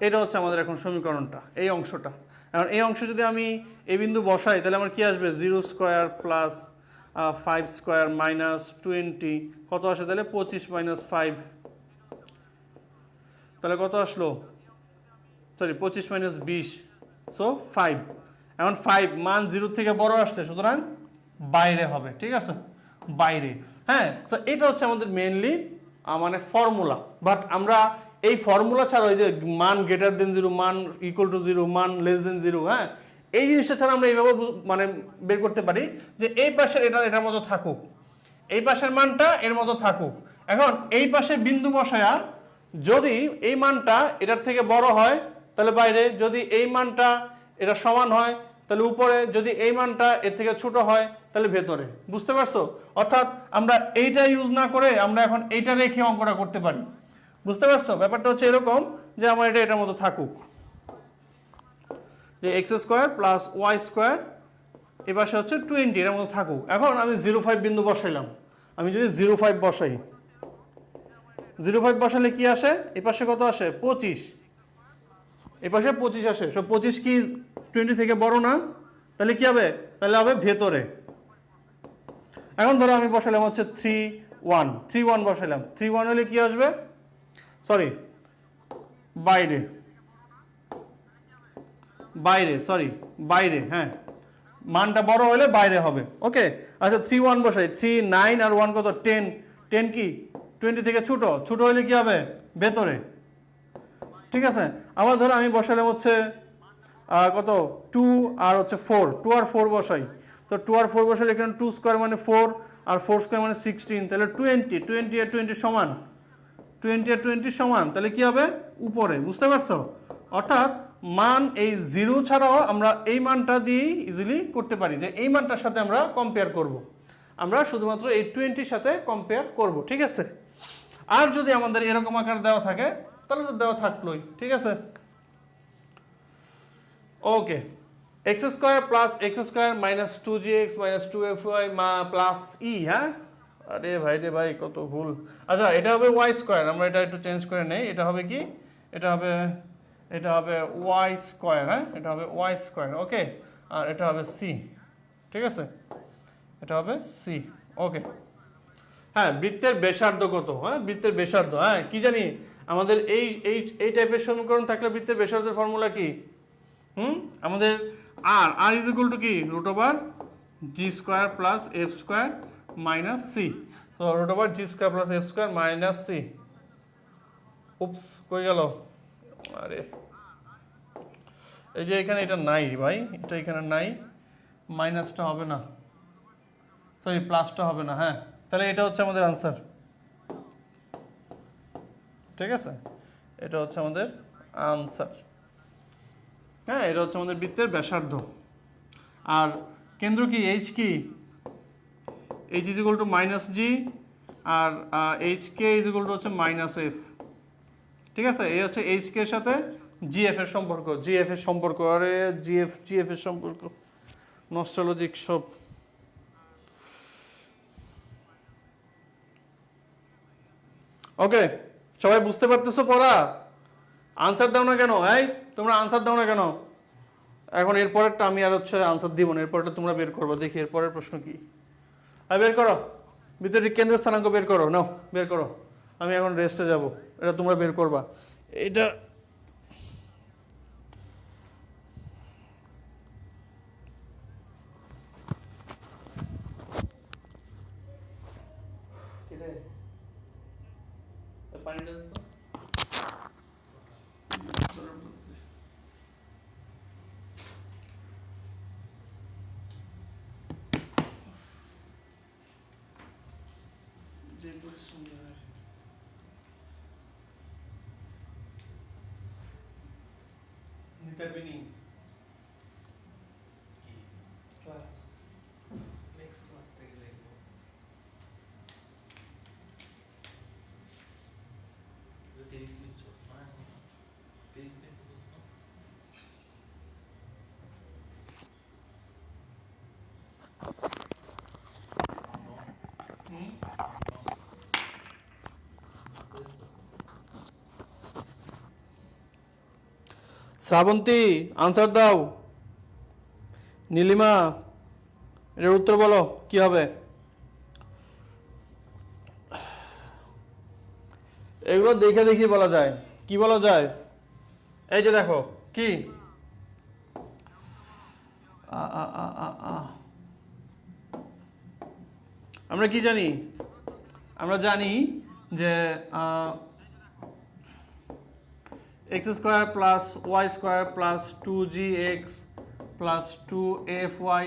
S1: এটা হচ্ছে আমাদের এখন সমীকরণটা, এই অংশটা। এখন এই অংশ যদি আমি এই বিন্দু বসাই, তাহলে আমার কি আসবে? 0 স্কোয়ার প্লাস 5 স্কোয়ার মাইনাস 20 কত আসে? তাহলে 25 মাইনাস 5, তাহলে কত আসলো, সরি 25 মাইনাস 20, সো 5। এখন 5 মান 0 থেকে বড় আসছে, সুতরাং বাইরে হবে, ঠিক আছে, বাইরে। হ্যাঁ, তো এটা হচ্ছে আমাদের মেইনলি মানে ফর্মুলা। বাট আমরা এই ফর্মুলা ছাড়া, ওই যে মান গ্রেটার দেন 0, মান ইকুয়াল টু 0, মান লেস দেন 0, হ্যাঁ, এই জিনিসটা ছাড়া আমরা এইভাবে মানে বের করতে পারি যে এই পাশের এটা এটার মতো থাকুক, এই পাশের মানটা এর মতো থাকুক। এখন এই পাশে বিন্দু বসায়া যদি এই মানটা এটার থেকে বড় হয় তাহলে বাইরে, যদি এই মানটা এটা সমান হয় তাহলে উপরে, যদি এই মানটা এর থেকে ছোট হয় তাহলে ভেতরে। বুঝতে পারছো? অর্থাৎ আমরা এইটা ইউজ না করে আমরা এখন এইটা রেখে অঙ্কটা করতে পারি। বুঝতে পারছো? ব্যাপারটা হচ্ছে এরকম যে আমার এটা এটার মতো থাকুক, যে X square plus Y square এই পাশে হচ্ছে 20 এর মতো থাকুক। এখন আমি 0.5 বিন্দু বসাইলাম, আমি যদি 0.5 বসাই, 0.5 বসালে কি আসে, এই পাশে কত আসে 25, এই পাশে 25 আসে। সো 25 কি 20 থেকে বড় না? তাহলে কি হবে, তাহলে হবে ভেতরে। এখন ধরো আমি বসালাম হচ্ছে 3.1 বসালাম, 3.1 হলে কি আসবে, সরি বাইরে, বাইরে, সরি বাইরে, হ্যাঁ, মানটা বড় হলে বাইরে হবে। ওকে, আচ্ছা 3.1 বসাই, 3, 9 আর 1 কত 10, 10 কি 20 থেকে ছোট, ছোট হলে কি হবে ভেতরে, ঠিক আছে। আবার ধরো আমি বসালাম হচ্ছে কত 2 আর হচ্ছে 4, 2 আর 4 বসাই, তো 2 আর 4 বসালে এখানে 2 স্কোয়ার মানে 4 আর 4 স্কোয়ার মানে 16, তাহলে 20, 20 আর 20 সমান, 20 আর 20 সমান, তাহলে কি হবে উপরে। বুঝতে পারছো? অর্থাৎ মান এই 0 ছাড়াও আমরা এই মানটা দিয়ে ইজিলি করতে পারি, যে এই মানটার সাথে আমরা কম্পেয়ার করব, আমরা শুধুমাত্র এই 20 সাথে কম্পেয়ার করব, ঠিক আছে। আর যদি আমাদের এরকম আকার দেওয়া থাকে তাহলে তো দেওয়া থাকলোই, ঠিক আছে। Okay, X square plus X square minus 2gx minus 2fy plus E, হ্যাঁ, আরে ভাই রে ভাই কত ভুল। আচ্ছা এটা হবে ওয়াই স্কোয়ার, আমরা এটা একটু চেঞ্জ করে নেই, এটা হবে কি, এটা হবে ওয়াই স্কোয়ার, হ্যাঁ, এটা হবে ওয়াই স্কোয়ার, ওকে, আর এটা হবে সি, ঠিক আছে, এটা হবে সি, ওকে। হ্যাঁ, বৃত্তের ব্যাসার্ধ কত, হ্যাঁ, বৃত্তের ব্যাসার্ধ, হ্যাঁ, কি জানি আমাদের এই এই এই টাইপের সমীকরণ থাকলে বৃত্তের ব্যাসার্ধের ফর্মুলা কি, আমাদের আর ইজ ইকুয়াল টু কি root over G square plus F square minus C, তো root over G square plus F square minus C. Oops, কই গেল, আরে এই যে এখানে এটা নাই ভাই, এটা এখানে নাই, মাইনাসটা হবে না, সরি প্লাসটা হবে না, হ্যাঁ, তাহলে এটা হচ্ছে আমাদের আনসার, ঠিক আছে, এটা হচ্ছে আমাদের আনসার। হ্যাঁ, এটা হচ্ছে আমাদের বৃত্তের ব্যাসার্ধ। আর কেন্দ্র কি, এইচ কি, H is equal to minus G, আর H K is equal to হচ্ছে মাইনাস এফ, ঠিক আছে। এই হচ্ছে এইচ কে এর সাথে জিএফ এর সম্পর্ক, জিএফ এর সম্পর্ক, আরে জিএফ এর সম্পর্ক নস্টালজিক সব। ওকে, সবাই বুঝতে পারতেছো পড়া? আনসার দাও না কেন, এই তোমরা আনসার দাও না কেন? এখন এরপরেরটা আমি আর হচ্ছে আনসার দিব না, এরপরটা তোমরা বের করবো, দেখি এরপরের প্রশ্ন কি। আর বের করো, ভিতরে কেন্দ্রের স্থানাঙ্ক বের করো, নাও বের করো, আমি এখন রেস্টে যাব, এটা তোমরা বের করবা। এটা পানিটা তো যে পরিশ্রম হয় নিতে পারবি নি ক্লাস, নেক্সট ক্লাস থেকে দেখবো। শ্রাবন্তী আনসার দাও, নীলিমা এর উত্তর বলো কি হবে। এগুলো দেখে দেখি বলা যায়। কি বলা যায়, এই যে দেখো কি আমরা কি জানি, আমরা জানি যে X square plus Y square plus 2gx plus 2fy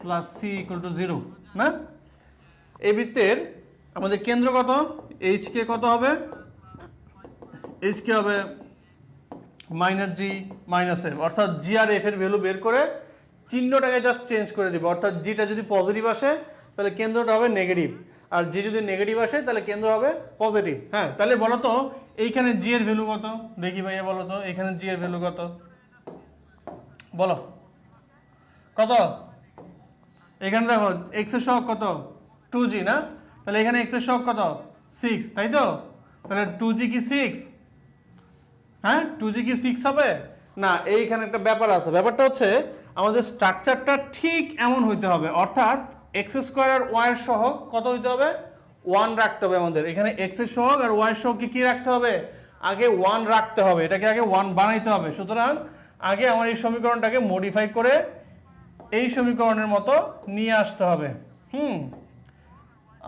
S1: plus C equal to 0 না? এই বৃত্তের আমাদের কেন্দ্র কত, এইচ কে কত হবে, এইচ কে হবে মাইনাস জি মাইনাস এফ, অর্থাৎ জি আর এফ এর ভ্যালু বের করে চিহ্নটাকে জাস্ট চেঞ্জ করে দিব, অর্থাৎ জিটা যদি পজিটিভ আসে তাহলে কেন্দ্রটা হবে নেগেটিভ, আর জি যদি নেগেটিভ আসে তাহলে কেন্দ্র হবে পজিটিভ। হ্যাঁ, তাহলে বলো তো এইখানে জি এর ভ্যালু কত, দেখি ভাইয়া বলো তো এখানে জি এর ভ্যালু কত, বলো কত, এখানে দেখো এক্স এর সহগ কত 2g না, তাহলে এখানে এক্স এর সহগ কত 6, তাই তো, তাহলে 2g কি 6, হ্যাঁ 2g কি 6 হবে না? এইখানে একটা ব্যাপার আছে, ব্যাপারটা হচ্ছে আমাদের স্ট্রাকচারটা ঠিক এমন হইতে হবে, অর্থাৎ এক্স স্কোয়ার আর ওয়াই এর সহগ কত হইতে হবে 1 রাখতে হবে আমাদের, এখানে এক্স এর সহগ আর ওয়াই এর সহগকে কি রাখতে হবে, আগে 1 রাখতে হবে, এটাকে আগে 1 বানাইতে হবে। সুতরাং আগে আমার এই সমীকরণটাকে মডিফাই করে এই সমীকরণের মতো নিয়ে আসতে হবে।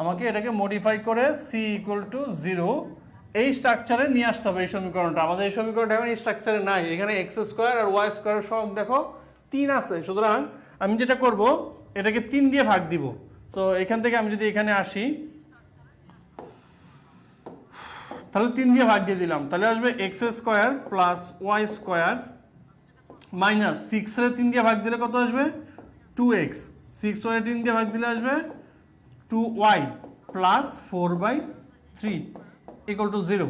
S1: আমাকে এটাকে মডিফাই করে সি ইকুয়াল টু 0 এই স্ট্রাকচারে নিয়ে আসতে হবে এই সমীকরণটা। আমাদের এই সমীকরণটা এখন এই স্ট্রাকচারে নাই, এখানে এক্স স্কোয়ার আর ওয়াই স্কোয়ারের সহগ দেখো 3 আছে, সুতরাং আমি যেটা করব এটাকে 3 দিয়ে ভাগ দিব। সো এখান থেকে আমি যদি এখানে আসি তাহলে 3 দিয়ে ভাগ দিয়ে দিলাম, তাহলে আসবে X square plus Y square minus 6 এর 3 দিয়ে ভাগ দিলে কত আসবে 2x, 6 এর 3 দিয়ে ভাগ দিলে আসবে 2y প্লাস 4/3 ইকুয়াল টু 0।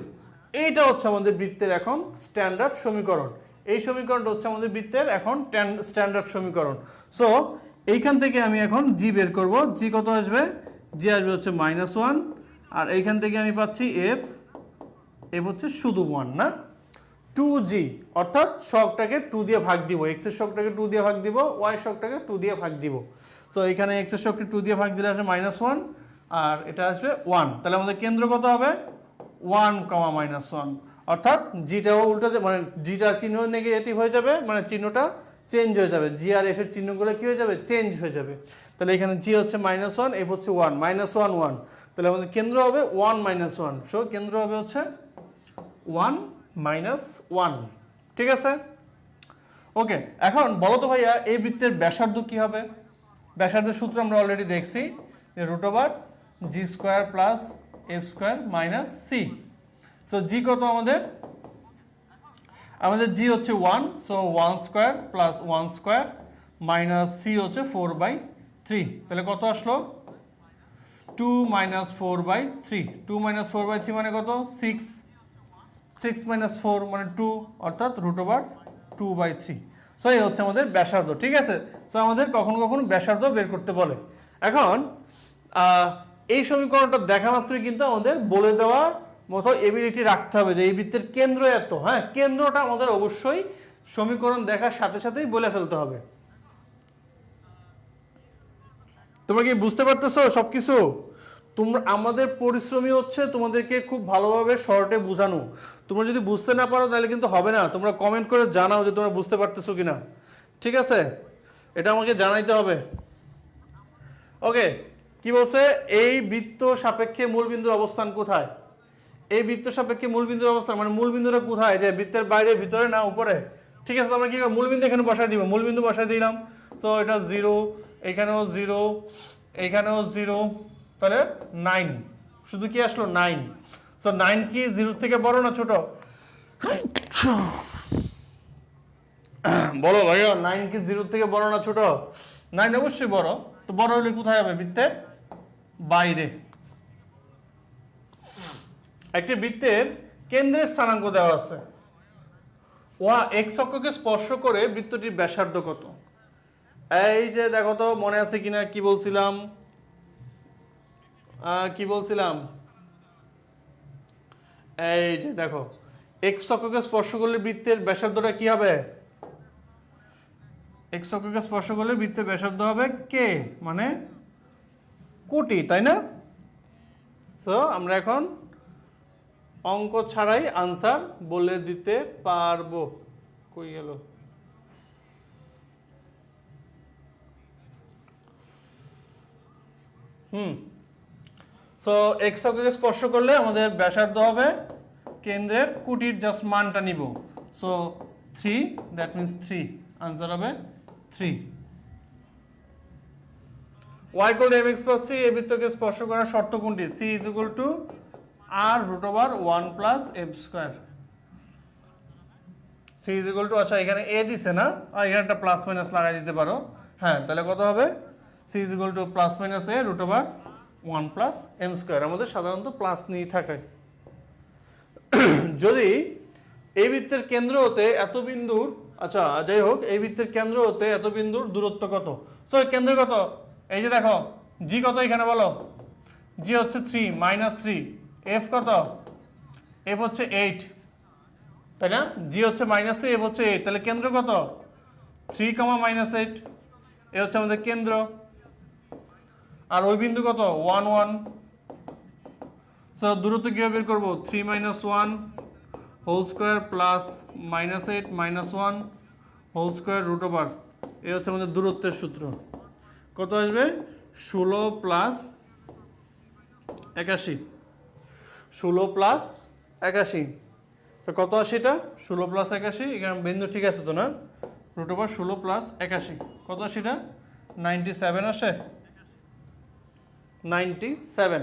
S1: এইটা হচ্ছে আমাদের বৃত্তের এখন স্ট্যান্ডার্ড সমীকরণ, এই সমীকরণটা হচ্ছে আমাদের বৃত্তের এখন স্ট্যান্ডার্ড সমীকরণ। সো এইখান থেকে আমি এখন জি বের করব, জি কত আসবে, জি আসবে হচ্ছে -1, আর এইখান থেকে আমি পাচ্ছি এফ, এফ হচ্ছে শুধু 1 না 2g, অর্থাৎ শকটাকে 2 দিয়ে ভাগ দিব, x এর শকটাকে 2 দিয়ে ভাগ দিব, y এর শকটাকে 2 দিয়ে ভাগ দিব। সো এখানে x এর শককে 2 দিয়ে ভাগ দিলে আসবে -1 আর এটা আসবে 1, তাহলে আমাদের কেন্দ্র কত হবে 1, -1, অর্থাৎ জিটাও উল্টো মানে জিটার চিহ্ন নেগেটিভ হয়ে যাবে, মানে চিহ্নটা চেঞ্জ হয়ে যাবে, জি আর এফ এর চিহ্নগুলো কি হয়ে যাবে চেঞ্জ হয়ে যাবে। তাহলে এখানে জি হচ্ছে -1, এফ হচ্ছে 1, -1 1, তাহলে আমাদের কেন্দ্র হবে 1 -1, সো কেন্দ্র হবে হচ্ছে 1 -1, ঠিক আছে। ওকে, এখন বলো তো ভাইয়া এই বৃত্তের ব্যাসার্ধ কি হবে? ব্যাসার্ধের সূত্র আমরা অলরেডি দেখছি যে √g² plus f² minus C. So G কত আমাদের, আমাদের জি হচ্ছে 1, সো 1² প্লাস 1² মাইনাস সি হচ্ছে 4/3, তাহলে কত আসলো 2 - 4/3, 2 - 4/3 মানে কত 6, 6 - 4 মানে 2, অর্থাৎ √2/3। সো এই হচ্ছে আমাদের ব্যাসার্ধ, ঠিক আছে। সো আমাদের কখনো কখনো ব্যাসার্ধ বের করতে বলে। এখন এই সমীকরণটা দেখা মাত্রই কিন্তু আমাদের বলে দেওয়ার মতো এবিলিটি রাখতে হবে যে এই বৃত্তের কেন্দ্র এত, হ্যাঁ কেন্দ্রটা আমাদের অবশ্যই সমীকরণ দেখার সাথে সাথেই বলে ফেলতে হবে। তোমরা কি বুঝতে পারতেছো সবকিছু? তোমরা, আমাদের পরিশ্রমী হচ্ছে তোমাদেরকে খুব ভালোভাবে শর্টে বোঝানো। তোমরা যদি বুঝতে না পারো তাহলে কিন্তু হবে না, তোমরা কমেন্ট করে জানাও যে তোমরা বুঝতে পারতেছো কিনা, ঠিক আছে, এটা আমাকে জানাইতে হবে। ওকে, কি বলছে, এই বৃত্ত সাপেক্ষে মূলবিন্দুর অবস্থান কোথায়? এই বৃত্ত সাপেক্ষে মূলবিন্দুর অবস্থান মানে মূলবিন্দুটা কোথায়, যে বৃত্তের বাইরে ভিতরে না উপরে, ঠিক আছে। আমরা কি মূলবিন্দু এখানে বসাই দিব, মূলবিন্দু বসাই দিলাম, সো এটা 0, এখানেও 0, এখানেও 0, তাহলে 9, শুধু কি আসলো 9। সো 9 কি 0 থেকে বড় না ছোট? বলো ভাইয়া 9 কি 0 থেকে বড় না ছোট? 9 অবশ্যই বড়। তো বড় হলে কোথায় হবে, বৃত্তের বাইরে। একটি বৃত্তের কেন্দ্রের স্থানাঙ্ক দেওয়া আছে, এক্স অক্ষকে স্পর্শ করে বৃত্তটির ব্যাসার্ধ কত? এই যে দেখো তো মনে আছে কিনা কি বলছিলাম, এই যে দেখো এক্স অক্ষকে স্পর্শ করলে বৃত্তের ব্যাসার্ধটা কি হবে? এক্স অক্ষকে স্পর্শ করলে বৃত্তের ব্যাসার্ধ হবে কে, মানে কোটি, তাই না? সো আমরা এখন অঙ্ক ছাড়াই আনসার বলে দিতে পারবো। কই গেল? সো এক্স অক্ষকে স্পর্শ করলে আমাদের ব্যাসার্ধ হবে কেন্দ্রের কুটির জাস্ট মানটা নিব। সো 3, দ্যাট মিন্স 3, আনসার হবে 3। y = mx + c, এই বৃত্তকে স্পর্শ করার শর্ত কোনটি? c = r√1 + m²। c = আচ্ছা এখানে a দিছে না, আর এখানে একটা প্লাস মাইনাস লাগাই দিতে পারো। হ্যাঁ, তাহলে কত হবে? c = ± a√1 + m²। আমাদের সাধারণত প্লাস নিয়ে থাকে। যদি এই বৃত্তের কেন্দ্র হতে এত বিন্দুর, আচ্ছা যাই হোক, এই বৃত্তের কেন্দ্র হতে এত বিন্দুর দূরত্ব কত? সো কেন্দ্র কত? এই যে দেখো জি কত এখানে বলো। জি হচ্ছে 3 -3। এফ কত? এফ হচ্ছে 8, তাই না? জি হচ্ছে -3, এফ হচ্ছে 8, তাহলে কেন্দ্র কত? 3, -8, এ হচ্ছে আমাদের কেন্দ্র। আর ওই বিন্দু কত? 1, 1। সো দূরত্ব কিভাবে বের করবো? 3 - 1 whole square plus -8 - 1 whole square √। এই হচ্ছে আমাদের দূরত্বের সূত্র। কত আসবে? 16 + 81। 16 + 81, তো কত আসে এটা? 16 + 81, এখানে বিন্দু ঠিক আছে তো না? √16 + 81 কত আসে এটা? 97 আসে। 97।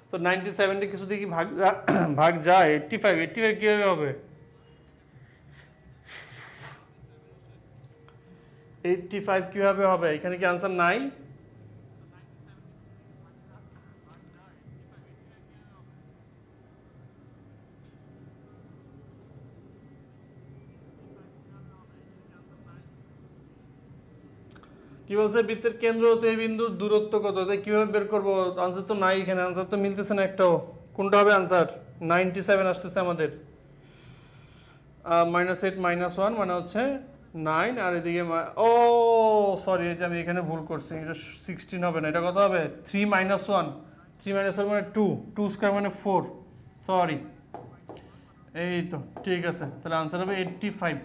S1: তো 97 কিছু দিয়ে কি ভাগ যায়? 85। 85 কিভাবে হবে? 85 কিভাবে হবে? এখানে কি আনসার নাই? কি বলছে? বৃত্তের কেন্দ্র হতে এই বিন্দুর দূরত্ব কত? তাই কিভাবে বের করবো? আনসার তো নাই এখানে, আনসার তো মিলতেছে না একটাও। কোনটা হবে আনসার? 97 আসতেছে আমাদের। -8 - 1 মানে হচ্ছে 9, আর এদিকে ও সরি, এই যে আমি এখানে ভুল করছি, এটা 16 হবে না, এটা কত হবে? 3 - 1। 3 - 1 মানে 2, 2 স্কোয়ার মানে 4। সরি, এই তো ঠিক আছে, তাহলে আনসার হবে 85।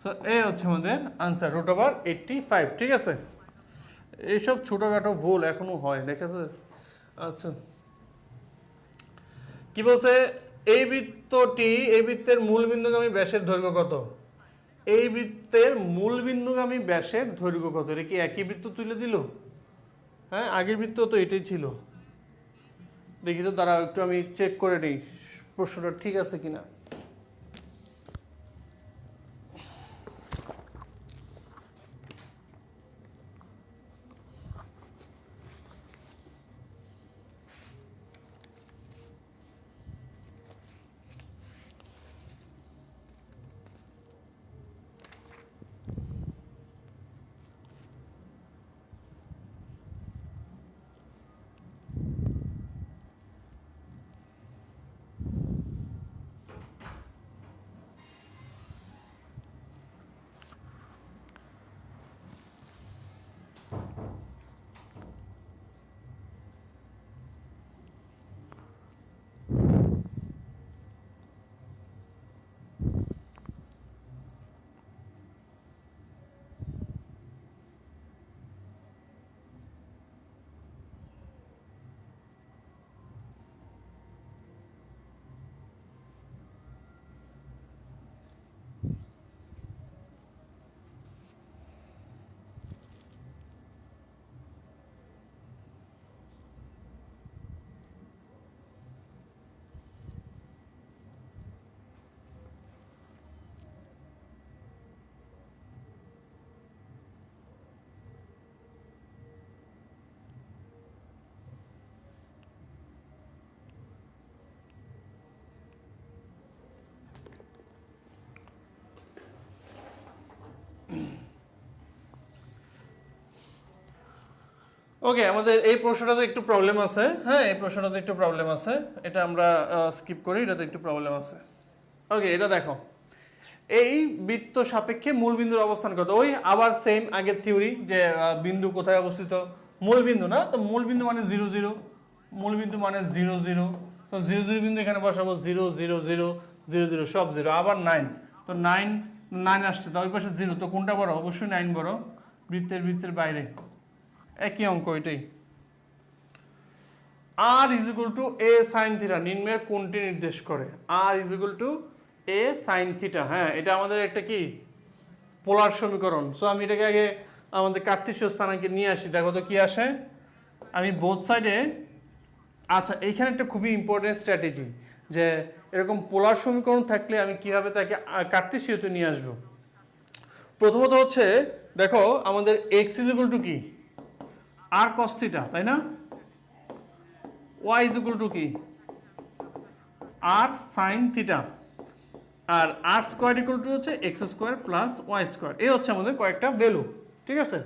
S1: সো এই হচ্ছে আমাদের আনসার, √85। ঠিক আছে, এইসব ছোটোখাটো ভুল এখনো হয়, দেখেছে? আচ্ছা, কি বলছে? এই বৃত্তটি, এই বৃত্তের মূল বিন্দুগামী ব্যাসের দৈর্ঘ্য কত? এই বৃত্তের মূল বিন্দুগামী ব্যাসের দৈর্ঘ্য কত? এটা কি একই বৃত্ত তুলে দিল? হ্যাঁ, আগের বৃত্ত তো এটাই ছিল। দেখি তো, দাঁড়াও একটু আমি চেক করে নিই প্রশ্নটা ঠিক আছে কিনা। ওকে, আমাদের এই প্রশ্নটাতে একটু প্রবলেম আছে। হ্যাঁ, এই প্রশ্নটাতে একটু প্রবলেম আছে, এটা আমরা স্কিপ করি, এটাতে একটু প্রবলেম আছে। ওকে, এটা দেখো, এই বৃত্ত সাপেক্ষে মূল বিন্দুর অবস্থান কত? ওই আবার সেম আগের থিওরি, যে বিন্দু কোথায় অবস্থিত? মূল বিন্দু না, তো মূল বিন্দু মানে 0, 0, মূল বিন্দু মানে 0, 0। তো 0 0 বিন্দু এখানে বসাবো, 0 0 0 0 0 সব 0, আবার 9, তো 9 আসছে, তো ওই পাশে 0, তো কোনটা বড়? অবশ্যই 9 বড়, বৃত্তের বাইরে, একই অঙ্ক এটাই। R is equal to A sine theta নিম্নের কোনটি নির্দেশ করে? R is equal to A sine theta, হ্যাঁ এটা আমাদের একটা কি পোলার সমীকরণ। সো আমি এটাকে আগে আমাদের কার্টেসীয় স্থানাঙ্কে নিয়ে আসি, দেখো তো কি আসে। আমি বোথ সাইডে, আচ্ছা এইখানে একটা খুবই ইম্পর্টেন্ট স্ট্র্যাটেজি, যে এরকম পোলার সমীকরণ থাকলে আমি কিভাবে তাকে কার্টেসীয়তে নিয়ে আসবো। প্রথমত হচ্ছে দেখো আমাদের এক্স ইজ ইকুয়াল টু কি? আর কস থিটা, তাই না? ওয়াই ইজ ইকুয়াল টু কি? আর সাইন থিটা, আর আর স্কোয়ার ইকুয়াল টু হচ্ছে X square plus Y square. এই হচ্ছে আমাদের কয়েকটা ভ্যালু, ঠিক আছে?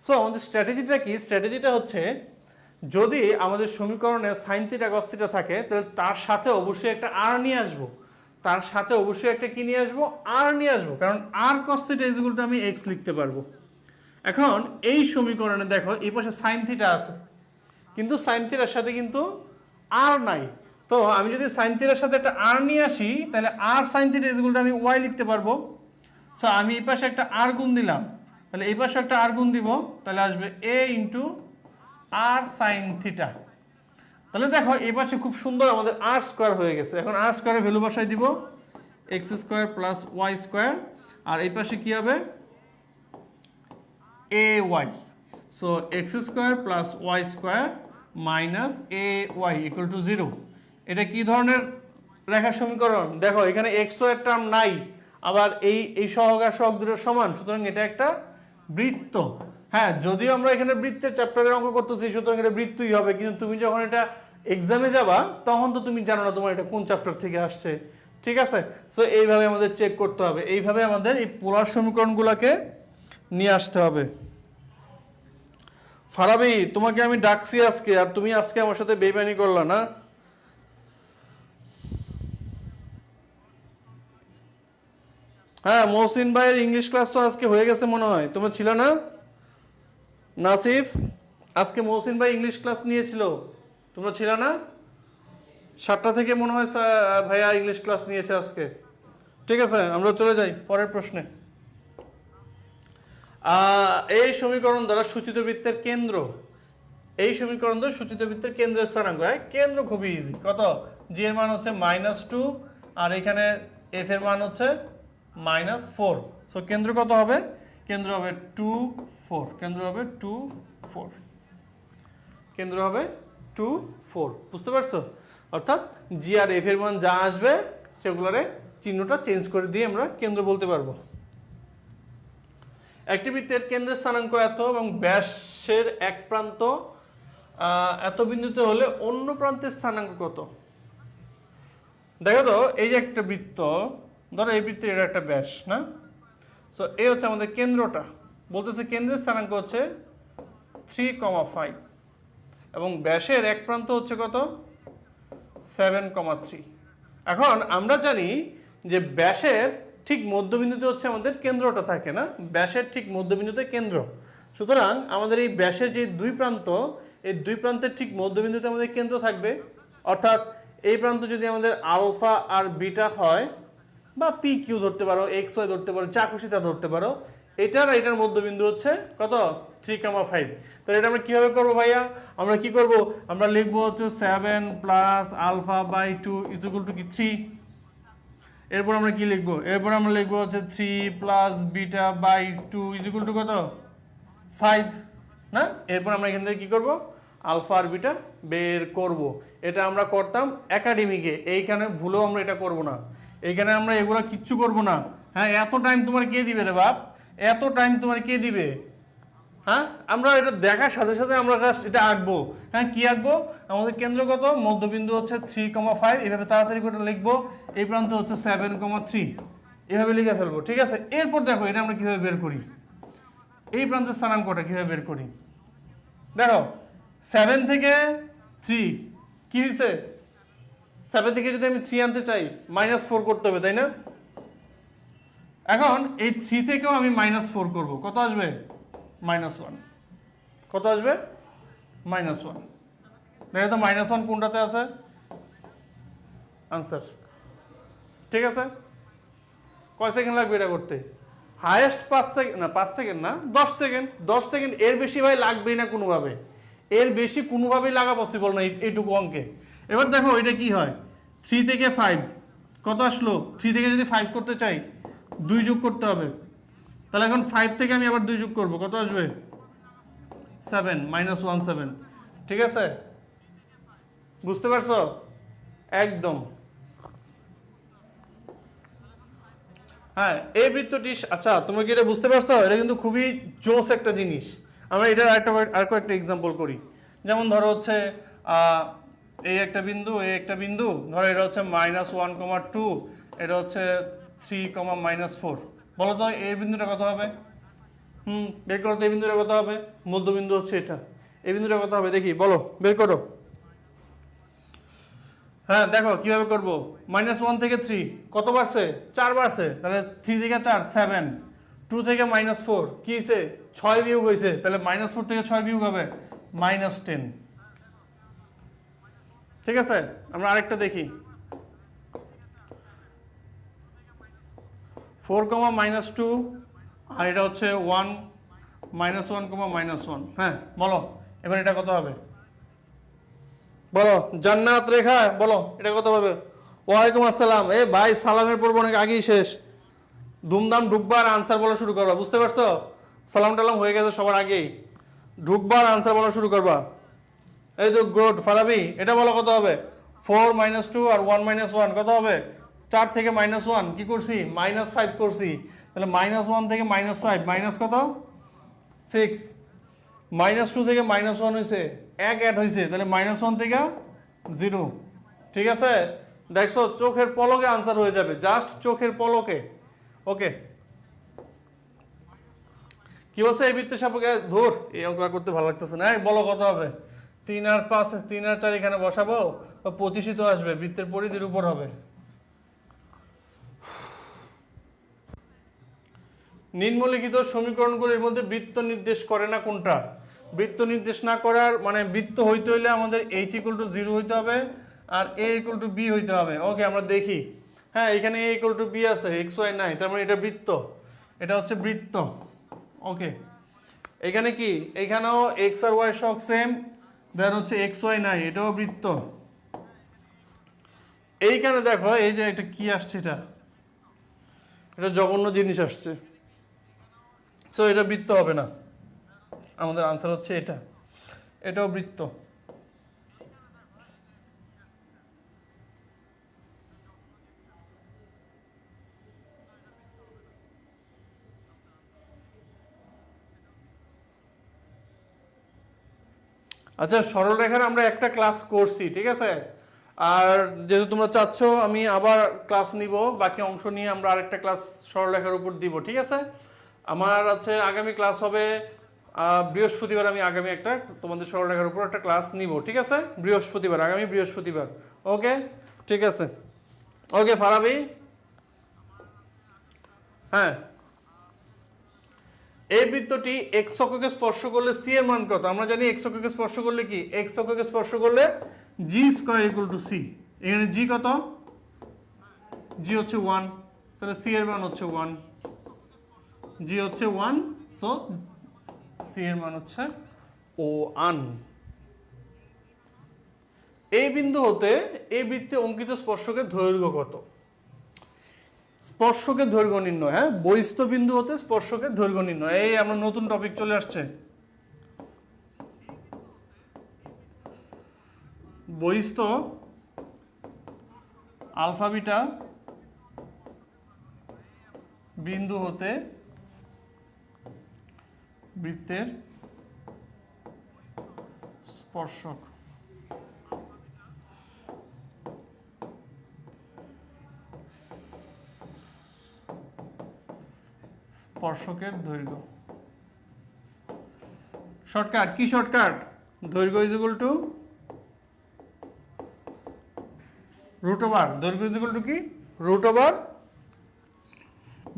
S1: সো আমাদের স্ট্র্যাটেজিটা কি? স্ট্র্যাটেজিটা হচ্ছে যদি আমাদের সমীকরণে সাইন থিটা কস থিটা থাকে, তাহলে তার সাথে অবশ্যই একটা আর নিয়ে আসবো, তার সাথে অবশ্যই একটা কি নিয়ে আসবো? আর নিয়ে আসবো, কারণ R cos theta is equal to আমি এক্স লিখতে পারবো। এখন এই সমীকরণে দেখো এই পাশে সাইন থিটা আছে, কিন্তু সাইন থিটার সাথে কিন্তু আর নাই। তো আমি যদি সাইন থিটার সাথে একটা আর নিয়ে আসি, তাহলে R sine theta is equal to আমি ওয়াই লিখতে পারবো। সো আমি এই পাশে একটা আর গুণ দিলাম, তাহলে এই পাশে একটা আর গুণ দিব, তাহলে আসবে এ ইন্টু আর সাইন থিটা। তাহলে দেখো এই পাশে খুব সুন্দর আমাদের আর স্কোয়ার হয়ে গেছে। এখন আর স্কোয়ারের ভ্যালু বসাই দিব, X square plus Y square, আর এই পাশে কি হবে? A Y. So X square plus Y square minus A Y equal to 0। এটা কি ধরনের রেখার সমীকরণ? দেখো এখানে এক্স ওয়াই টার্ম নাই, আবার এই সহগ আর সহগ দুটোর সমান, সুতরাং এটা একটা বৃত্ত। হ্যাঁ, যদিও আমরা এখানে বৃত্তের চ্যাপ্টারের অঙ্ক করতেছি, সুতরাং এটা বৃত্তই হবে, কিন্তু তুমি যখন এটা এক্সামে যাবা তখন তো তুমি জানো না তোমার এটা কোন চ্যাপ্টার থেকে আসছে, ঠিক আছে? সো এইভাবে আমাদের চেক করতে হবে, এইভাবে আমাদের এই পোলার সমীকরণগুলোকে নিয়ে আসতে হবে। ফারাবি, তোমাকে আমি ডাকছি আজকে, আর তুমি আজকে আমার সাথে বেইমানি করলা না? হ্যাঁ, মহসিন ভাইয়ের ইংলিশ ক্লাস তো আজকে হয়ে গেছে মনে হয়, তোমরা ছিল না? নাসিফ, আজকে মহসিন ভাই ইংলিশ ক্লাস নিয়েছিল, তোমরা ছিল না? 7টা থেকে মনে হয় ভাইয়া ইংলিশ ক্লাস নিয়েছে আজকে। ঠিক আছে, আমরা চলে যাই পরের প্রশ্নে। এই সমীকরণ দ্বারা সূচিত বৃত্তের কেন্দ্র, এই সমীকরণ দ্বারা সূচিত বৃত্তের কেন্দ্রের স্থানাঙ্ক, কেন্দ্র খুবই ইজি। কত? জি এর মান হচ্ছে -2, আর এখানে এফ এর মান হচ্ছে -4। সো কেন্দ্র কত হবে? কেন্দ্র হবে 2 4, কেন্দ্র হবে 2 4, কেন্দ্র হবে 2 4। বুঝতে পারছো? অর্থাৎ জি আর এফ এর মান যা আসবে সেগুলোরে চিহ্নটা চেঞ্জ করে দিয়ে আমরা কেন্দ্র বলতে পারবো। একটি বৃত্তের কেন্দ্রের স্থানাঙ্ক এত এবং ব্যাসের এক প্রান্ত এত বিন্দুতে হলে অন্য প্রান্তের স্থানাঙ্ক কত? দেখো তো, এই যে একটা বৃত্ত, ধরো এই বৃত্তের এটা একটা ব্যাস না? সো এই হচ্ছে আমাদের কেন্দ্রটা, বলতেছে কেন্দ্রের স্থানাঙ্ক হচ্ছে 3,5 এবং ব্যাসের এক প্রান্ত হচ্ছে কত? 7,3। এখন আমরা জানি যে ব্যাসের ঠিক মধ্যবিন্দুতে হচ্ছে আমাদের কেন্দ্রটা থাকে না? ব্যাসের ঠিক মধ্যবিন্দুতে কেন্দ্র। সুতরাং আমাদের এই ব্যাসের যে দুই প্রান্ত, এই দুই প্রান্তের ঠিক মধ্যবিন্দুতে আমাদের কেন্দ্র থাকবে। অর্থাৎ এই প্রান্ত যদি আমাদের আলফা আর বিটা হয়, বা পি কিউ ধরতে পারো, এক্স ওয়াই ধরতে পারো, যা খুশি তা ধরতে পারো, এটার মধ্যবিন্দু হচ্ছে কত? 3,5। তাহলে এটা আমরা কিভাবে করবো ভাইয়া? আমরা কি করব? আমরা লিখবো হচ্ছে 7 plus alpha by 2 is equal to কি 3। এরপর আমরা কি লিখবো? এরপর আমরা লিখবো হচ্ছে 3 plus beta by 2 is equal to কত? 5 না? এরপর আমরা এখান থেকে কি করব? আলফা আর বিটা বের করব। এটা আমরা করতাম একাডেমিকে, এইখানে ভুলেও আমরা এটা করব না। এইখানে আমরা এগুলো কিচ্ছু করব না। হ্যাঁ, এত টাইম তোমার কে দিবে রে বাপ? এত টাইম তোমার কে দিবে? হ্যাঁ, আমরা এটা দেখার সাথে সাথে আমরা জাস্ট এটা আঁকবো। হ্যাঁ, কি আঁকবো? আমাদের কেন্দ্র কত? মধ্যবিন্দু হচ্ছে 3,5, এভাবে তাড়াতাড়ি করে লিখবো। এই প্রান্ত হচ্ছে 7,3, এভাবে লিখে ফেলবো। ঠিক আছে, এরপর দেখো এটা আমরা কিভাবে বের করি, এই প্রান্তের স্থানাঙ্কটা কিভাবে বের করি। দেখো 7 থেকে 3 কি হয়েছে? 7 থেকে যদি আমি 3 আনতে চাই, -4 করতে হবে, তাই না? এখন এই 3 থেকেও আমি -4 করব, কত আসবে? -1। কত আসবে? -1। দেখো তো -1 কোনটাতে আছে? আনসার। ঠিক আছে, কয় সেকেন্ড লাগবে এটা করতে? হায়েস্ট 5 সেকেন্ড, না 5 সেকেন্ড না, 10 সেকেন্ড। 10 সেকেন্ড, এর বেশি ভাই লাগবেই না কোনোভাবে, এর বেশি কোনোভাবেই লাগা পসিবল না এইটুকু অঙ্কে। এবার দেখো এটা কি হয়, 3 থেকে 5 কত আসলো? 3 থেকে যদি 5 করতে চাই 2 যোগ করতে হবে, তাহলে এখন 5 থেকে আমি আবার 2 যোগ করব, কত আসবে? 7 -17। ঠিক আছে, বুঝতে পারছো? একদম। হ্যাঁ, এই বৃত্তটি, আচ্ছা তোমরা কি এটা বুঝতে পারছো? এটা কিন্তু খুবই জোস একটা জিনিস। আমরা এটার আর কয়েকটা এক্সাম্পল করি। যেমন ধরো হচ্ছে এই একটা বিন্দু, এই একটা বিন্দু, ধরো এটা হচ্ছে -1,2, এটা হচ্ছে 3,-4। বলো তো এই বিন্দুটা কত হবে? বের করো তো, এই বিন্দুটা কত হবে? মধ্যবিন্দু হচ্ছে এটা, এই বিন্দুটা কত হবে দেখি, বলো, বের করো। হ্যাঁ দেখো কিভাবে করবো, -1 থেকে 3 কত বাড়ছে? 4 বাড়ছে, তাহলে 3 থেকে 4 7, 2 থেকে -4 কি হয়েছে? 6 বিয়োগ হয়েছে, তাহলে -4 থেকে 6 বিয়োগ হবে -10। ঠিক আছে, আমরা আরেকটা দেখি, 4, -2, আর এটা হচ্ছে 1, -1, -1। হ্যাঁ বলো এবার এটা কত হবে? বলো, জান্নাত রেখা, বলো এটা কত হবে? ওয়ালাইকুম আসসালাম। এ ভাই সালামের পর্ব অনেক আগেই শেষ, ধুমধাম ঢুকবার আনসার বলা শুরু করবা, বুঝতে পারছো? সালাম টালাম হয়ে গেছে সবার আগেই, ঢুকবার আনসার বলা শুরু করবা। এই তো গুড ফারাবি, এটা বলো কত হবে? 4 -2 আর 1 -1 কত হবে? 4 থেকে -1 কি করছি? -5 করছি, তাহলে -1 থেকে -5 মাইনাস কত? 6। -2 থেকে -1 হয়েছে, 1 অ্যাড হয়েছে, তাহলে -1 থেকে 0। ঠিক আছে, দেখছো চোখের পলকে আনসার হয়ে যাবে, জাস্ট চোখের পলকে। ওকে, কি বলছে এই বৃত্তের সাপেক্ষে? ধুর, এই অঙ্ক আর করতে ভালো লাগতেছে না। এই বলো কত হবে? 3 আর 5, 3 আর 4 এখানে বসাবো, 25ই তো আসবে, বৃত্তের পরিধির উপর হবে। নিম্নলিখিত সমীকরণগুলির মধ্যে বৃত্ত নির্দেশ করে না কোনটা? বৃত্ত নির্দেশ না করার মানে, বৃত্ত হইতে হইলে আমাদের h = 0 হইতে হবে আর a = b হইতে হবে। ওকে, আমরা দেখি। হ্যাঁ, এখানে a = b আছে, x y নাই, তার মানে এটা বৃত্ত, এটা হচ্ছে বৃত্ত। ওকে, এখানে কি, এখানেও x আর y সব সেম, দেন হচ্ছে x y নাই, এটাও বৃত্ত। এইখানে দেখো এই যে এটা কি আসছে, এটা জঘন্য জিনিস আসছে, সো এটা বৃত্ত হবে না, আমাদের আনসার হচ্ছে এটা, এটাও বৃত্ত। আচ্ছা, সরলরেখার আমরা একটা ক্লাস করছি, ঠিক আছে, আর যেহেতু তোমরা চাচ্ছ আমি আবার ক্লাস নিব, বাকি অংশ নিয়ে আমরা আরেকটা ক্লাস সরলরেখার উপর দিব। ঠিক আছে, আমার আছে আগামী ক্লাস হবে বৃহস্পতিবার, আমি আগামী একটা তোমাদের সরলরেখার উপর একটা ক্লাস নিব। ঠিক আছে, বৃহস্পতিবার, আগামী বৃহস্পতিবার। ওকে, ঠিক আছে। ওকে ফারাবি, হ্যাঁ, এই বৃত্তটি এক্স অক্ষকে স্পর্শ করলে সি এর মান কত? আমরা জানি এক্স অক্ষকে স্পর্শ করলে কি, এক্স অক্ষকে স্পর্শ করলে জি স্কয়ার = সি। এখানে জি কত? জি হচ্ছে 1, তাহলে সি এর মান হচ্ছে 1, জি হচ্ছে 1, সো সি এর মান হচ্ছে 1। এই বিন্দু হতে এই বৃত্তে অঙ্কিত স্পর্শকের দৈর্ঘ্য কত? স্পর্শকের দৈর্ঘ্য নির্ণয়, হ্যাঁ, বহিস্থ বিন্দু হতে স্পর্শকের দৈর্ঘ্য নির্ণয়, এই আমরা নতুন টপিক চলে আসছে। বহিস্থ আলফা বিটা বিন্দু হতে বৃত্তের স্পর্শক, স্পর্শকের দৈর্ঘ্য। Shortcut key? শর্টকাট দৈর্ঘ্য = √, দৈর্ঘ্য = কি? √,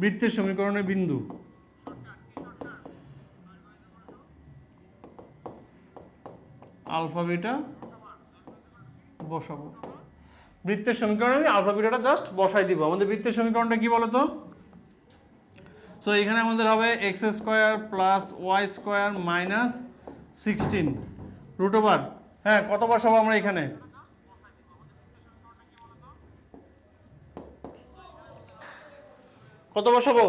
S1: বৃত্তের সমীকরণের বিন্দু, আলফা বিটা বসাবো, বৃত্তের সমীকরণে আমি আলফা বিটাটা জাস্ট বসাই দিব। আমাদের বৃত্তের সমীকরণটা কি বলো তো? সো এখানে আমাদের হবে X square plus Y square minus 16 root over, হ্যাঁ কত বসাবো আমরা এখানে? কত বসাবো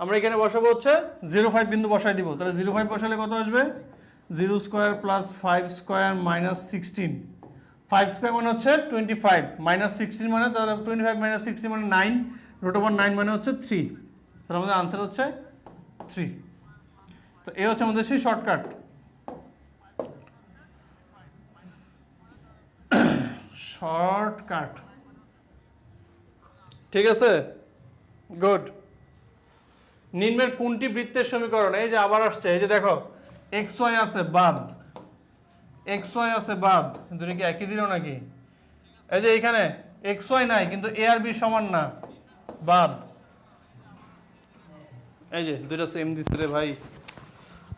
S1: আমরা এখানে? বসাবো হচ্ছে 0.5 বিন্দু বসাই দিব। তাহলে 0.5 বসালে কত আসবে? 0 square plus 5 square minus 16, 5 square মানে হচ্ছে 25 মাইনাস 16 মানে, তাহলে 25 মাইনাস 16 মানে 9, রুট ওভার 9 মানে হচ্ছে 3। তাহলে আমাদের আনসার হচ্ছে 3। তো এই হচ্ছে আমাদের সেই শর্টকাট। শর্টকাট, ঠিক আছে, গুড। নিম্নের কোনটি বৃত্তের সমীকরণ? এই যে আবার আসছে, এই যে দেখো এক্স ওয়াই আছে বাদ, এক্স ওয়াই আছে বাদ, দুটো কি একই দিল নাকি? এই যে এখানে এক্স ওয়াই নাই কিন্তু এ আর বি সমান না, বাদ। এই যে দুইটা সেম দিচ্ছে রে ভাই।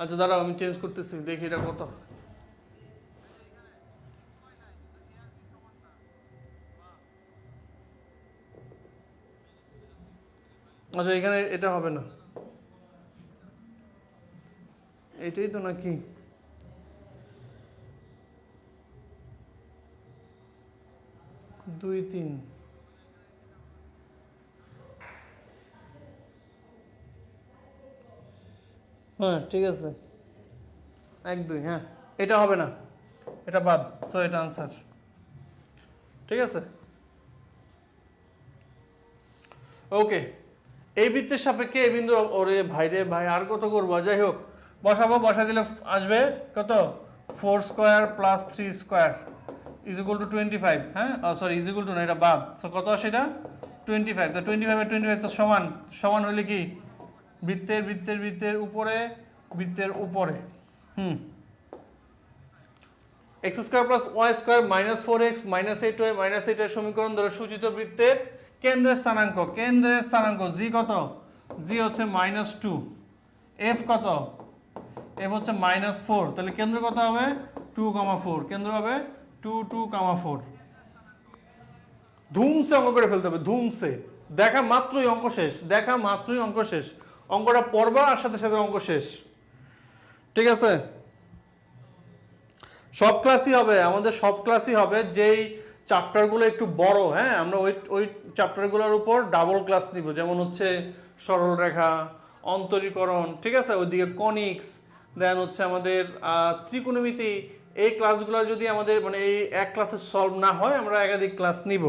S1: আচ্ছা দাঁড়াও আমি চেঞ্জ করতেছি, দেখি এটা কত। আচ্ছা এখানে এটা হবে না, এটাই তো নাকি? দুই তিন, হ্যাঁ ঠিক আছে, 1 2, হ্যাঁ এটা হবে না, এটা বাদ। সো এটা আনসার, ঠিক আছে। ওকে, এই বৃত্তের সাপেক্ষে এই বিন্দু, ওরে ভাই রে ভাই আর কত করবো, যাই হোক বসাবো, বসা দিলে আসবে কত? 4 square plus 3 square is equal two 25, হ্যাঁ সরি ইজ ইকুয়াল টু না, এটা বাদ। সো কত আসে এটা? 25। তো 25 আর 25 তো সমান, সমান হলে কি বৃত্তের বৃত্তের বৃত্তের উপরে, বৃত্তের উপরে, x square plus Y square minus 4x minus 8y minus 8 এর সমীকরণ দ্বারা সূচিত বৃত্তের কেন্দ্রের স্থানাঙ্ক, কেন্দ্রের স্থানাঙ্ক জি কত? জি হচ্ছে -2, এফ কত? এফ হচ্ছে -4, তাহলে কেন্দ্র কত হবে? 2,4, কেন্দ্র হবে 2 2,4। ধুমসে অঙ্ক করে ফেলতে হবে, ধুমসে, দেখা মাত্রই অঙ্ক শেষ, দেখা মাত্রই অঙ্ক শেষ, অঙ্কটা পড়বা আর সাথে সাথে অঙ্ক শেষ, ঠিক আছে। সব ক্লাসই হবে, আমাদের সব ক্লাসই হবে, যেই চ্যাপ্টারগুলো একটু বড়, হ্যাঁ আমরা ওই ওই চ্যাপ্টারগুলোর উপর ডাবল ক্লাস নিব, যেমন হচ্ছে সরল রেখা, অন্তরীকরণ, ঠিক আছে, ওইদিকে কনিক্স, দেন হচ্ছে আমাদের ত্রিকোণমিতি। এই ক্লাসগুলো যদি আমাদের মানে এই এক ক্লাসে সলভ না হয়, আমরা একাধিক ক্লাস নিব,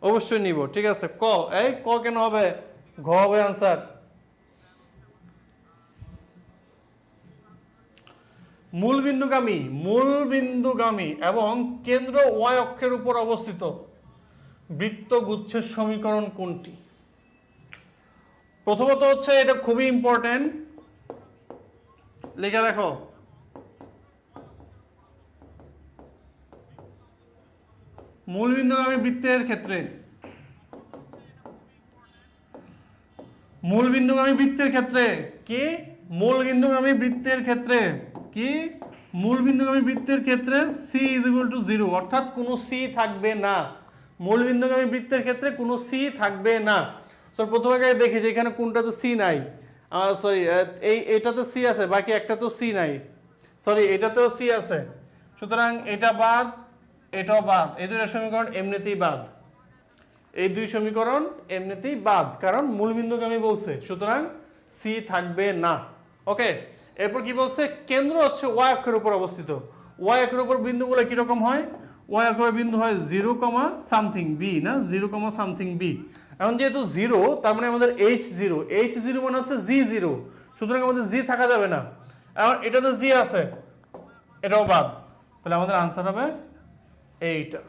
S1: অবশ্যই নিব, ঠিক আছে। এই ক কেন হবে? ঘ হবে আনসার। মূলবিন্দুগামী এবং কেন্দ্র ওয়াই অক্ষের উপর অবস্থিত বৃত্তগুচ্ছের সমীকরণ কোনটি? প্রথমত হচ্ছে, এটা খুবই ইম্পর্টেন্ট, লিখে রাখো। মূলবিন্দুগামী বৃত্তের ক্ষেত্রে, মূলবিন্দুগামী বৃত্তের ক্ষেত্রে কি? মূলবিন্দুগামী বৃত্তের ক্ষেত্রে কি? মূলবিন্দুগামী বৃত্তের ক্ষেত্রে সি ইজ ইকুয়াল টু 0, অর্থাৎ কোনো সি থাকবে না। মূলবিন্দুগামী বৃত্তের ক্ষেত্রে কোনো সি থাকবে না। সো প্রথমে দেখি যে এখানে কোনটাতে সি নাই, সরি এইটাতে সি আছে, বাকি একটা তো সি নাই, সরি এটাতেও সি আছে, সুতরাং এটা বাদ, এটাও বাদ, এই দুইটা সমীকরণ এমনিতেই বাদ, এই দুই সমীকরণ এমনিতেই বাদ, কারণ মূলবিন্দুগামী বলছে, সুতরাং সি থাকবে না। ওকে, এরপর কি বলছে? কেন্দ্র হচ্ছে ওয়াই অক্ষের উপর অবস্থিত। ওয়াই অক্ষের উপর বিন্দুগুলো কিরকম হয়? ওয়াই অক্ষের বিন্দু হয় 0, সামথিং বি, না 0, সামথিং বি। এখন যেহেতু 0, তার মানে আমাদের H0, H0 মানে হচ্ছে G0, সুতরাং আমাদের জি থাকা যাবে না। এখন এটাতে জি আছে, এটাও বাদ, তাহলে আমাদের আনসার হবে এইটা।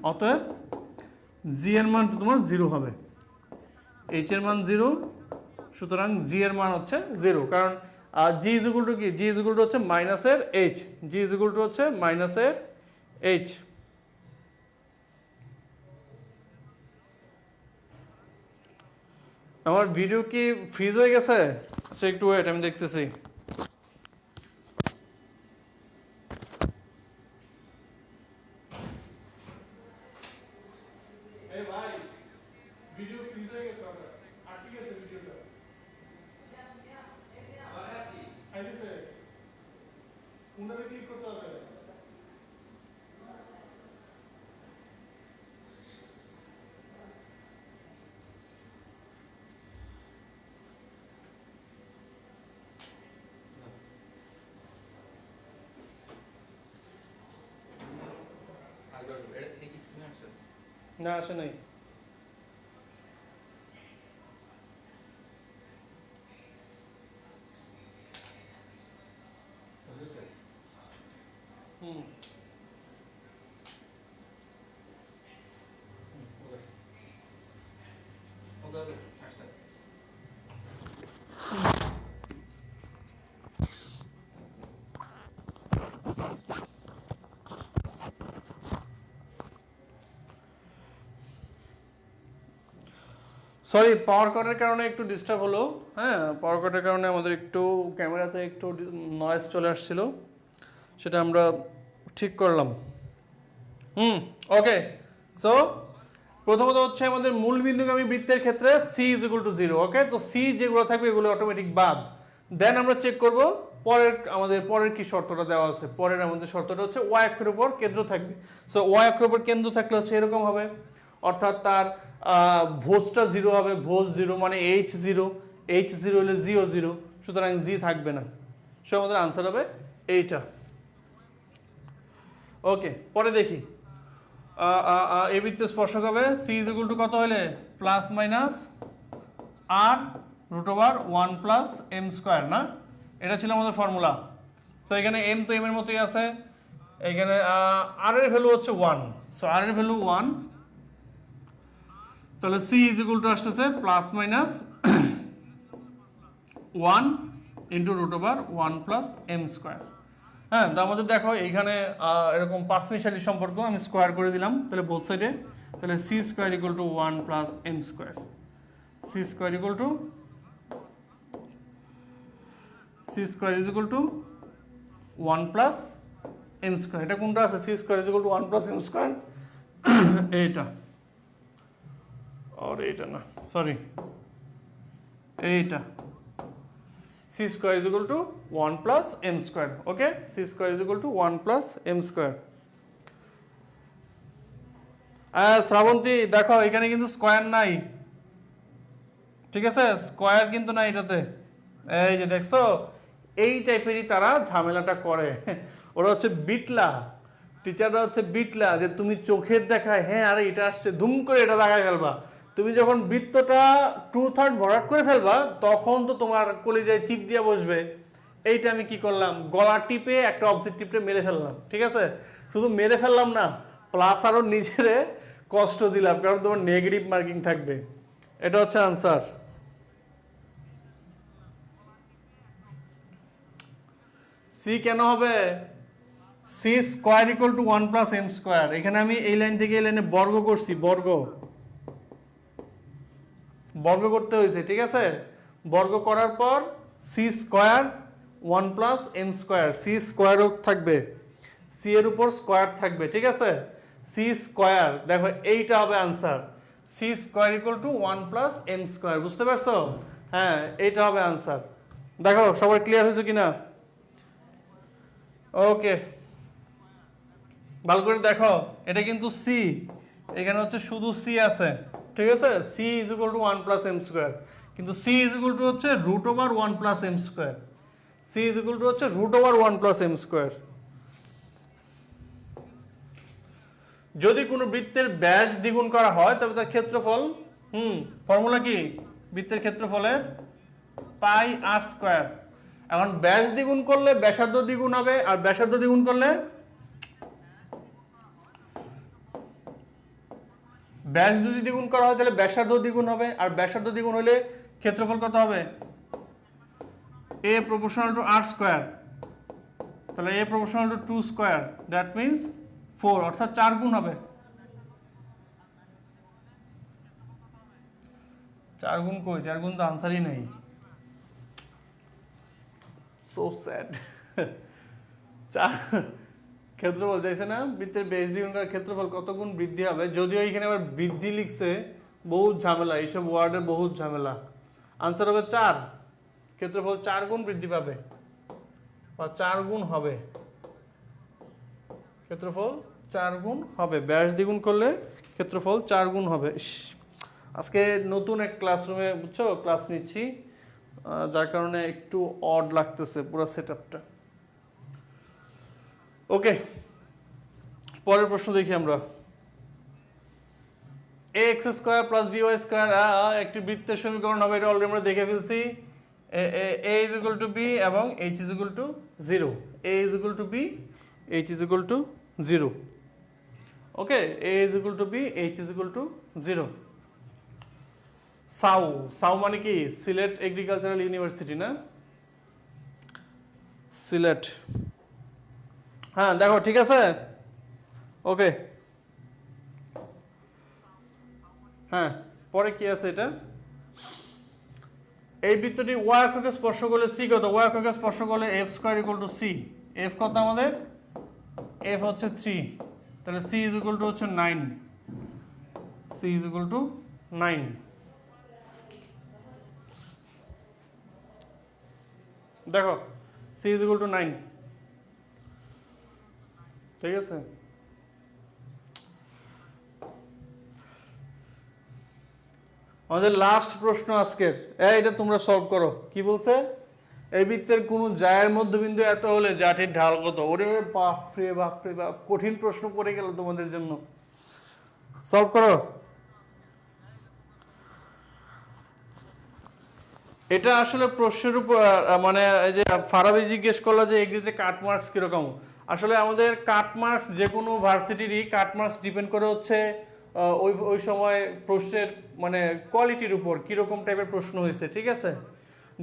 S1: অতএব জি এর মান তোমার 0 হবে, এইচ এর মান 0, সুতরাং জি এর মান হচ্ছে 0, কারণ জি ইজ ইকুয়াল টু কি? জি ইজ ইকুয়াল টু হচ্ছে মাইনাসের H, G is equal to হচ্ছে মাইনাসের এইচ। আমার ভিডিও কি ফ্রিজ হয়ে গেছে? আচ্ছা একটু ওয়েট, আমি দেখতেছি। না আসে নাই। হুম সরি, পাওয়ার কাটের কারণে একটু ডিস্টার্ব হলো। হ্যাঁ, পাওয়ার কাটের কারণে আমাদের একটু ক্যামেরাতে একটু নয়েজ চলে আসছিল, সেটা আমরা ঠিক করলাম। ওকে। সো প্রথমত হচ্ছে আমাদের মূল বিন্দুগামী বৃত্তের ক্ষেত্রে সি ইজ ইকুয়াল টু 0। ওকে, তো সি যেগুলো থাকবে এগুলো অটোমেটিক বাদ। দেন আমরা চেক করব পরের কি শর্তটা দেওয়া আছে। পরের আমাদের শর্তটা হচ্ছে ওয়াই অক্ষের উপর কেন্দ্র থাকবে। সো ওয়াই অক্ষের উপর কেন্দ্র থাকলে হচ্ছে এরকম হবে, অর্থাৎ তার ভোজটা 0 হবে, ভোজ 0 মানে H0, H0 হলে জিও 0, সুতরাং জি থাকবে না। সো আমাদের আনসার হবে এইটা। ওকে, পরে দেখি এই বৃত্তে স্পর্শক হবে সি ইজ ইকুয়াল টু কত হলে plus minus R root over 1 plus M square, না? এটা ছিল আমাদের ফর্মুলা। তো এখানে এম তো এম এর মতোই আছে, এখানে আর এর ভ্যালু হচ্ছে 1। সো আর এর ভ্যালু 1, তাহলে সি ইজ ইকুয়াল টু আসতেছে plus minus 1 into root over 1 plus M square. হ্যাঁ, তো আমাদের দেখো এইখানে এরকম পাঁচমিশালি সম্পর্ক, আমি স্কোয়ার করে দিলাম তাহলে বোথ সাইডে, তাহলে c square equal to 1 plus M square, c square equal to c square is equal to 1 plus M square. এটা কোনটা আছে? C square is equal to 1 plus M square, এইটা, আর এইটা না, সরি এইটা। c square is equal to 1 plus m square. Okay, c square is equal to 1 plus m square. Srabanti দেখো এখানে কিন্তু স্কোয়ার নাই, ঠিক আছে? স্কোয়ার কিন্তু নাই এটাতে। এই যে দেখছো, এই টাইপেরই তারা ঝামেলাটা করে। ওরা হচ্ছে বিটলা, টিচাররা হচ্ছে বিটলা, যে তুমি চোখের দেখায় হ্যাঁ আরে এটা আসছে ধুম করে এটা দেখায় ফেলবা। তুমি যখন বৃত্তটা 2/3 ভরাট করে ফেলবা তখন তো তোমার কলিজায় চিপ দিয়ে বসবে। এইটা আমি কি করলাম, গলা টিপে একটা অবজেক্ট টিপে মেরে ফেললাম, ঠিক আছে? শুধু মেরে ফেললাম না, প্লাস আরো নিজেরে কষ্ট দিলাম, কারণ তোমার নেগেটিভ মার্কিং থাকবে। এটা হচ্ছে আনসার। সি কেন হবে? C square equal to 1 plus M square. এখানে আমি এই লাইন থেকে এই লাইনে বর্গ করছি, বর্গ করতে হয়েছে, ঠিক আছে? বর্গ করার পর C square 1 plus M square, C স্কোয়ারও থাকবে, সি এর উপর স্কোয়ার থাকবে, ঠিক আছে? সি স্কোয়ার, দেখো এইটা হবে answer, C square equal to 1 plus M square. বুঝতে পারছো? হ্যাঁ, এইটা হবে আনসার। দেখো সবার ক্লিয়ার হয়েছে কিনা? ওকে, ভালো করে দেখো, এটা কিন্তু সি, এখানে হচ্ছে শুধু সি আছে, ঠিক আছে? C is equal to 1 plus M square, কিন্তু সি ইজ ইকুয়াল টু হচ্ছে root over 1 plus M square, C is equal to হচ্ছে root over 1 plus M square. যদি কোনো বৃত্তের ব্যাস দ্বিগুণ করা হয় তবে তার ক্ষেত্রফল, ফর্মুলা কি? বৃত্তের ক্ষেত্রফলের পাই আর স্কোয়ার। এখন ব্যাস দ্বিগুণ করলে ব্যাসার্ধ দ্বিগুণ হবে, আর ব্যাসার্ধ দ্বিগুণ করলে ব্যাস যদি দ্বিগুণ করা হয় তাহলে ব্যাসার্ধ দ্বিগুণ হবে, আর ব্যাসার্ধ দ্বিগুণ হলে ক্ষেত্রফল কত হবে? a proportional to r square, তাহলে a proportional to 2 square, that means 4, অর্থাৎ 4 গুণ হবে। 4 গুণ কই? 4 গুণ তো আনসারই নেই, সো স্যাড। 4 ক্ষেত্রফল চাইছে না, বৃত্তের ব্যাস দ্বিগুণ করার ক্ষেত্রফল কত গুণ বৃদ্ধি হবে? যদিও এখানে আবার বৃদ্ধি লিখছে, বহুত ঝামেলা, এইসব ওয়ার্ডের বহুত ঝামেলা। আনসার হবে 4, ক্ষেত্রফল 4 গুণ বৃদ্ধি পাবে বা 4 গুণ হবে, ক্ষেত্রফল 4 গুণ হবে, ব্যাস দ্বিগুণ করলে ক্ষেত্রফল 4 গুণ হবে। আজকে নতুন এক ক্লাসরুমে, বুঝছো, ক্লাস নিচ্ছি, যার কারণে একটু অড লাগতেছে পুরো সেটআপটা। ওকে, পরের প্রশ্ন দেখি আমরা। ax square plus by square একটি বৃত্তের সমীকরণ হবে, এটা অলরেডি আমরা দেখে ফেলছি। a is equal to b এবং h is equal to 0, a is equal to b, h is equal to 0, okay, a is equal to b, h is equal to 0। Sau মানে কি? সিলেট এগ্রিকালচারাল ইউনিভার্সিটি না? সিলেট, হ্যাঁ দেখো ঠিক আছে, ওকে। হ্যাঁ, পরে কি আছে এটা? এই বৃত্তটি y অক্ষকে স্পর্শ করলে c কত? y অক্ষকে স্পর্শ করলে f square equal to c। f কত আমাদের? f হচ্ছে 3, তাহলে c ইজ ইকুয়াল টু হচ্ছে 9, c ইজ ইকুয়াল টু 9। দেখো c ইজ ইকুয়াল টু 9, ঠিক আছে। আমাদের লাস্ট প্রশ্ন আজকের, এটা তোমরা সলভ করো। কি বলছে? এই বৃত্তের কোন জায়ের মধ্যবিন্দু এত হলে জাটির ঢাল কত? ওরে বাপরে বাপরে বাপ, কঠিন প্রশ্ন পড়ে গেল তোমাদের জন্য। সলভ করো। এটা আসলে প্রশ্নের উপর, মানে এই যে ফারাবি জিজ্ঞেস করলো যে এগ্রিতে কাট মার্কস কিরকম। আসলে আমাদের কাট মার্কস যে কোনো ভার্সিটিরই কাট মার্কস ডিপেন্ড করে হচ্ছে ওই সময় প্রশ্নের মানে কোয়ালিটির উপর, কীরকম টাইপের প্রশ্ন হয়েছে, ঠিক আছে।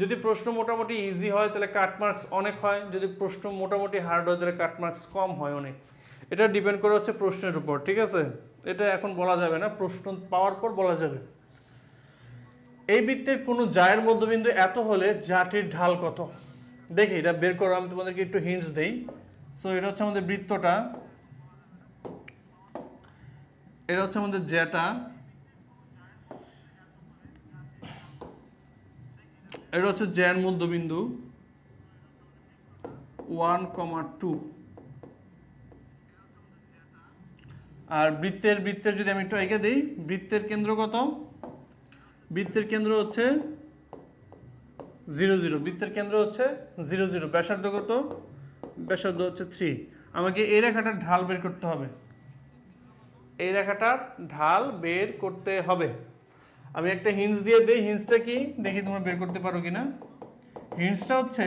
S1: যদি প্রশ্ন মোটামুটি ইজি হয় তাহলে কাট মার্কস অনেক হয়, যদি প্রশ্ন মোটামুটি হার্ড হয় তাহলে কাট মার্কস কম হয় অনেক। এটা ডিপেন্ড করে হচ্ছে প্রশ্নের উপর, ঠিক আছে। এটা এখন বলা যাবে না, প্রশ্ন পাওয়ার পর বলা যাবে। এই বৃত্তের কোনো জায়ের মধ্যবিন্দু এত হলে জাটির ঢাল কত? দেখি এটা বের করো, আমি তোমাদেরকে একটু হিন্টস দেই। সো এটা হচ্ছে আমাদের বৃত্তটা, এটা হচ্ছে আমাদের জ্যাটা, এটা হচ্ছে জ্যার মধ্যবিন্দু 1,2। আর বৃত্তের যদি আমি একটু এঁকে দিই, বৃত্তের কেন্দ্র কত? বৃত্তের কেন্দ্র হচ্ছে 0, 0। বৃত্তের কেন্দ্র হচ্ছে 0, 0। ব্যাসার্ধ কত? ব্যাসার্ধ হচ্ছে 3। আমাকে এই রেখাটার ঢাল বের করতে হবে, এই রেখাটার ঢাল বের করতে হবে। আমি একটা হিন্টস দিয়ে দিই, হিন্টসটা কি দেখি তোমরা বের করতে পারো কিনা। হিন্টসটা হচ্ছে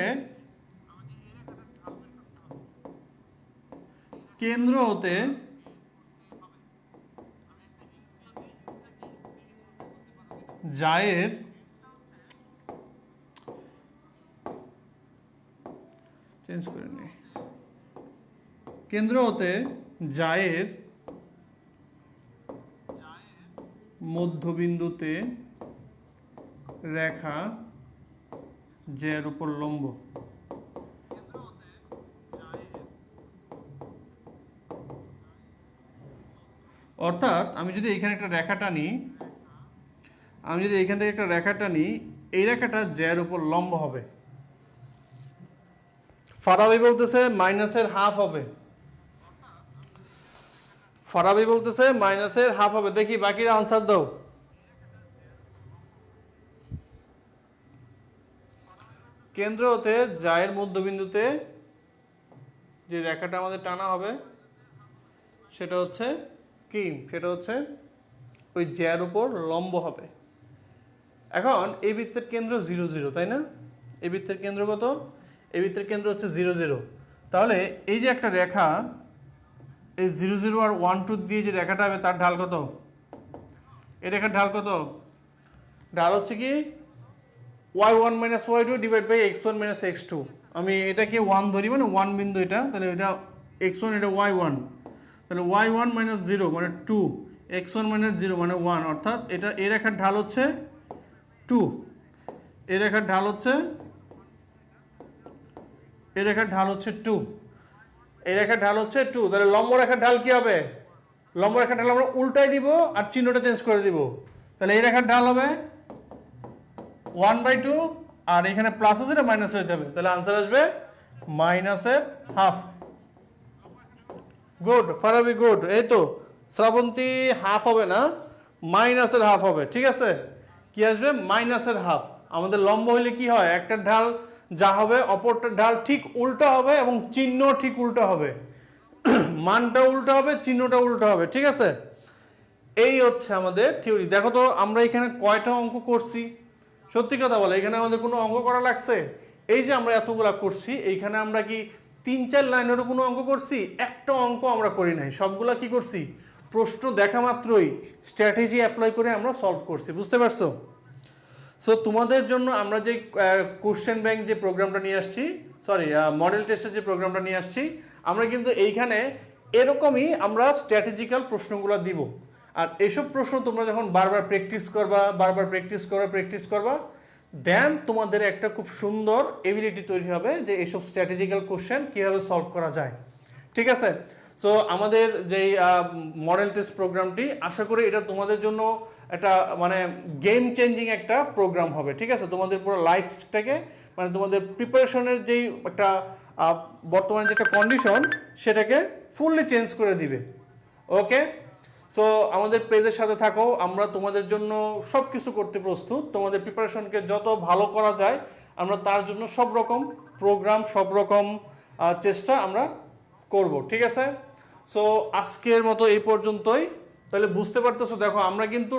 S1: কেন্দ্র হতে জায়ের চেঞ্জ করে নে, কেন্দ্র হতে জায়ের মধ্যবিন্দুতে রেখা জ্যার উপর লম্ব। অর্থাৎ আমি যদি এখানে একটা রেখা টানি, আমি যদি এখান থেকে একটা রেখা টানি, এই রেখাটা জ্যার উপর লম্ব হবে। ফারাবি বলতেছে মাইনাসের হাফ হবে, ফারাবি বলতেছে মাইনাসের হাফ হবে। দেখি বাকিরা আনসার দাও। কেন্দ্র হতে জায়ের মধ্যবিন্দুতে যে রেখাটা আমাদের টানা হবে সেটা হচ্ছে কি? সেটা হচ্ছে ওই জ্যার উপর লম্ব হবে। এখন এই বৃত্তের কেন্দ্র 0, 0, তাই না? এই বৃত্তের কেন্দ্র কত? এই বৃত্তের কেন্দ্র হচ্ছে 0, 0। তাহলে এই যে একটা রেখা, এই 0, 0 আর 1, 2 দিয়ে যে রেখাটা হবে তার ঢাল কত? এই রেখার ঢাল কত? ঢাল হচ্ছে কি y1 minus y2 divide by x1 minus x2। আমি এটাকে 1 ধরি, মানে 1 বিন্দু এটা, তাহলে এটা x1, এটা y1, তাহলে y1 minus 0 মানে 2, x1 minus 0 মানে 1, অর্থাৎ এটা এই রেখার ঢাল হচ্ছে 2, এই রেখার ঢাল হচ্ছে, এই রেখার ঢাল হচ্ছে 2, এই রেখার ঢাল হচ্ছে 2। তাহলে লম্ব রেখার ঢাল কি হবে? লম্ব রেখার ঢাল আমরা উল্টাই দিব আর চিহ্নটা চেঞ্জ করে দিব। তাহলে এই রেখার ঢাল হবে 1/2, আর এখানে প্লাস আছে, এটা মাইনাস হয়ে যাবে, তাহলে আনসার আসবে মাইনাসের হাফ। Good Farabi, good. এই তো শ্রাবন্তী, হাফ হবে না, মাইনাসের হাফ হবে, ঠিক আছে। কি আসবে? মাইনাসের হাফ। আমাদের লম্ব হলে কি হয়? একটা ঢাল যা হবে অপরটার ঢাল ঠিক উল্টা হবে এবং চিহ্ন ঠিক উল্টা হবে, মানটা উল্টা হবে, চিহ্নটা উল্টা হবে, ঠিক আছে। এই হচ্ছে আমাদের থিওরি। দেখো তো আমরা এখানে কয়টা অঙ্ক করছি, সত্যি কথা বলে এখানে আমাদের কোনো অঙ্ক করা লাগছে? এই যে আমরা এতগুলা করছি, এইখানে আমরা কি 3-4 লাইনেরও কোনো অঙ্ক করছি? একটা অঙ্ক আমরা করি নাই, সবগুলা কি করছি, প্রশ্ন দেখা মাত্রই স্ট্র্যাটেজি অ্যাপ্লাই করে আমরা সলভ করছি। বুঝতে পারছো? সো তোমাদের জন্য আমরা যে কোশ্চেন ব্যাংক যে প্রোগ্রামটা নিয়ে আসছি, সরি মডেল টেস্টের যে প্রোগ্রামটা নিয়ে আসছি, আমরা কিন্তু এইখানে এরকমই আমরা স্ট্র্যাটেজিক্যাল প্রশ্নগুলো দিব। আর এইসব প্রশ্ন তোমরা যখন বারবার প্র্যাকটিস করবা দেন তোমাদের একটা খুব সুন্দর এবিলিটি তৈরি হবে যে এইসব স্ট্র্যাটেজিক্যাল কোশ্চেন কীভাবে সলভ করা যায়। ঠিক আছে? সো আমাদের যেই মডেল টেস্ট প্রোগ্রামটি, আশা করি এটা তোমাদের জন্য একটা মানে গেম চেঞ্জিং একটা প্রোগ্রাম হবে। ঠিক আছে? তোমাদের পুরো লাইফটাকে মানে তোমাদের প্রিপারেশনের যেই একটা বর্তমানে যে একটা কন্ডিশন সেটাকে ফুললি চেঞ্জ করে দিবে। ওকে, সো আমাদের পেজের সাথে থাকো, আমরা তোমাদের জন্য সব কিছু করতে প্রস্তুত। তোমাদের প্রিপারেশনকে যত ভালো করা যায় আমরা তার জন্য সব রকম প্রোগ্রাম, সব রকম চেষ্টা আমরা করব। ঠিক আছে? সো আজকের মতো এই পর্যন্তই। তাহলে বুঝতে পারতেছো, দেখো আমরা কিন্তু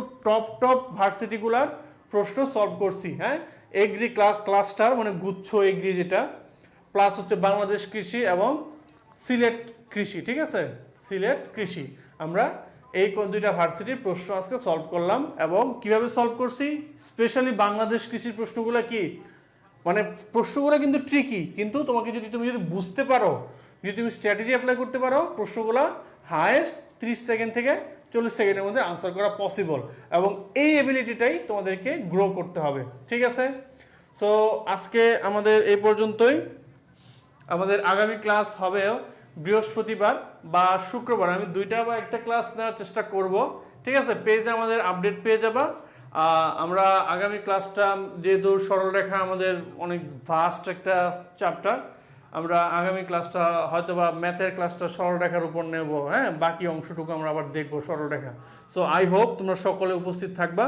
S1: টপ ভার্সিটিগুলার প্রশ্ন সলভ করছি। হ্যাঁ, এগ্রি ক্লাস্টার মানে গুচ্ছ এগ্রি যেটা, প্লাস হচ্ছে বাংলাদেশ কৃষি এবং সিলেট কৃষি। ঠিক আছে? সিলেট কৃষি, আমরা এই দুইটা ভার্সিটির প্রশ্ন আজকে সলভ করলাম। এবং কিভাবে সলভ করছি, স্পেশালি বাংলাদেশ কৃষির প্রশ্নগুলো কি মানে প্রশ্নগুলো কিন্তু ট্রিকি, কিন্তু তুমি যদি বুঝতে পারো, যদি তুমি স্ট্র্যাটেজি অ্যাপ্লাই করতে পারো, প্রশ্নগুলো হায়েস্ট 30 সেকেন্ড থেকে 40 সেকেন্ডের মধ্যে আনসার করা পসিবল। এবং এই এবিলিটিটাই তোমাদেরকে গ্রো করতে হবে। ঠিক আছে? সো আজকে আমাদের এই পর্যন্তই। আমাদের আগামী ক্লাস হবে বৃহস্পতিবার বা শুক্রবার, আমি দুইটা বা একটা ক্লাস নেওয়ার চেষ্টা করব। ঠিক আছে? পেজে আমাদের আপডেট পেয়ে যাবা। আমরা আগামী ক্লাসটা, যেহেতু সরলরেখা আমাদের অনেক ভাস্ট একটা চ্যাপ্টার, আমরা আগামী ক্লাসটা হয়তো বা ম্যাথের ক্লাসটা সরলরেখার উপর নেব। হ্যাঁ, বাকি অংশটুকু আমরা আবার দেখবো সরলরেখা। সো আই হোপ তোমরা সকলে উপস্থিত থাকবা।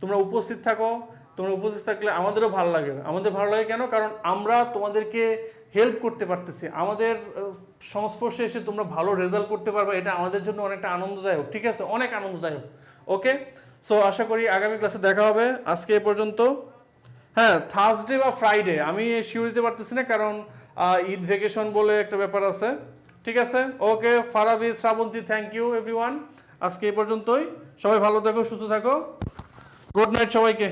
S1: তোমরা উপস্থিত থাকলে আমাদেরও ভালো লাগে। আমাদের ভালো লাগে কেন? কারণ আমরা তোমাদেরকে হেল্প করতে পারতেছি। আমাদের সংস্পর্শে এসে তোমরা ভালো রেজাল্ট করতে পারবে, এটা আমাদের জন্য অনেকটা আনন্দদায়ক। ঠিক আছে? অনেক আনন্দদায়ক। ওকে, সো আশা করি আগামী ক্লাসে দেখা হবে। আজকে এ পর্যন্ত। হ্যাঁ, থার্সডে বা ফ্রাইডে আমি শিওর দিতে পারতেছি না, কারণ ঈদ ভ্যাকেশন বলে একটা ব্যাপার আছে। ঠিক আছে? Okay, Farabi, Srabanti, thank you everyone. আজকে এই পর্যন্তই। সবাই ভালো থাকো, সুস্থ থাকো। গুড নাইট সবাইকে।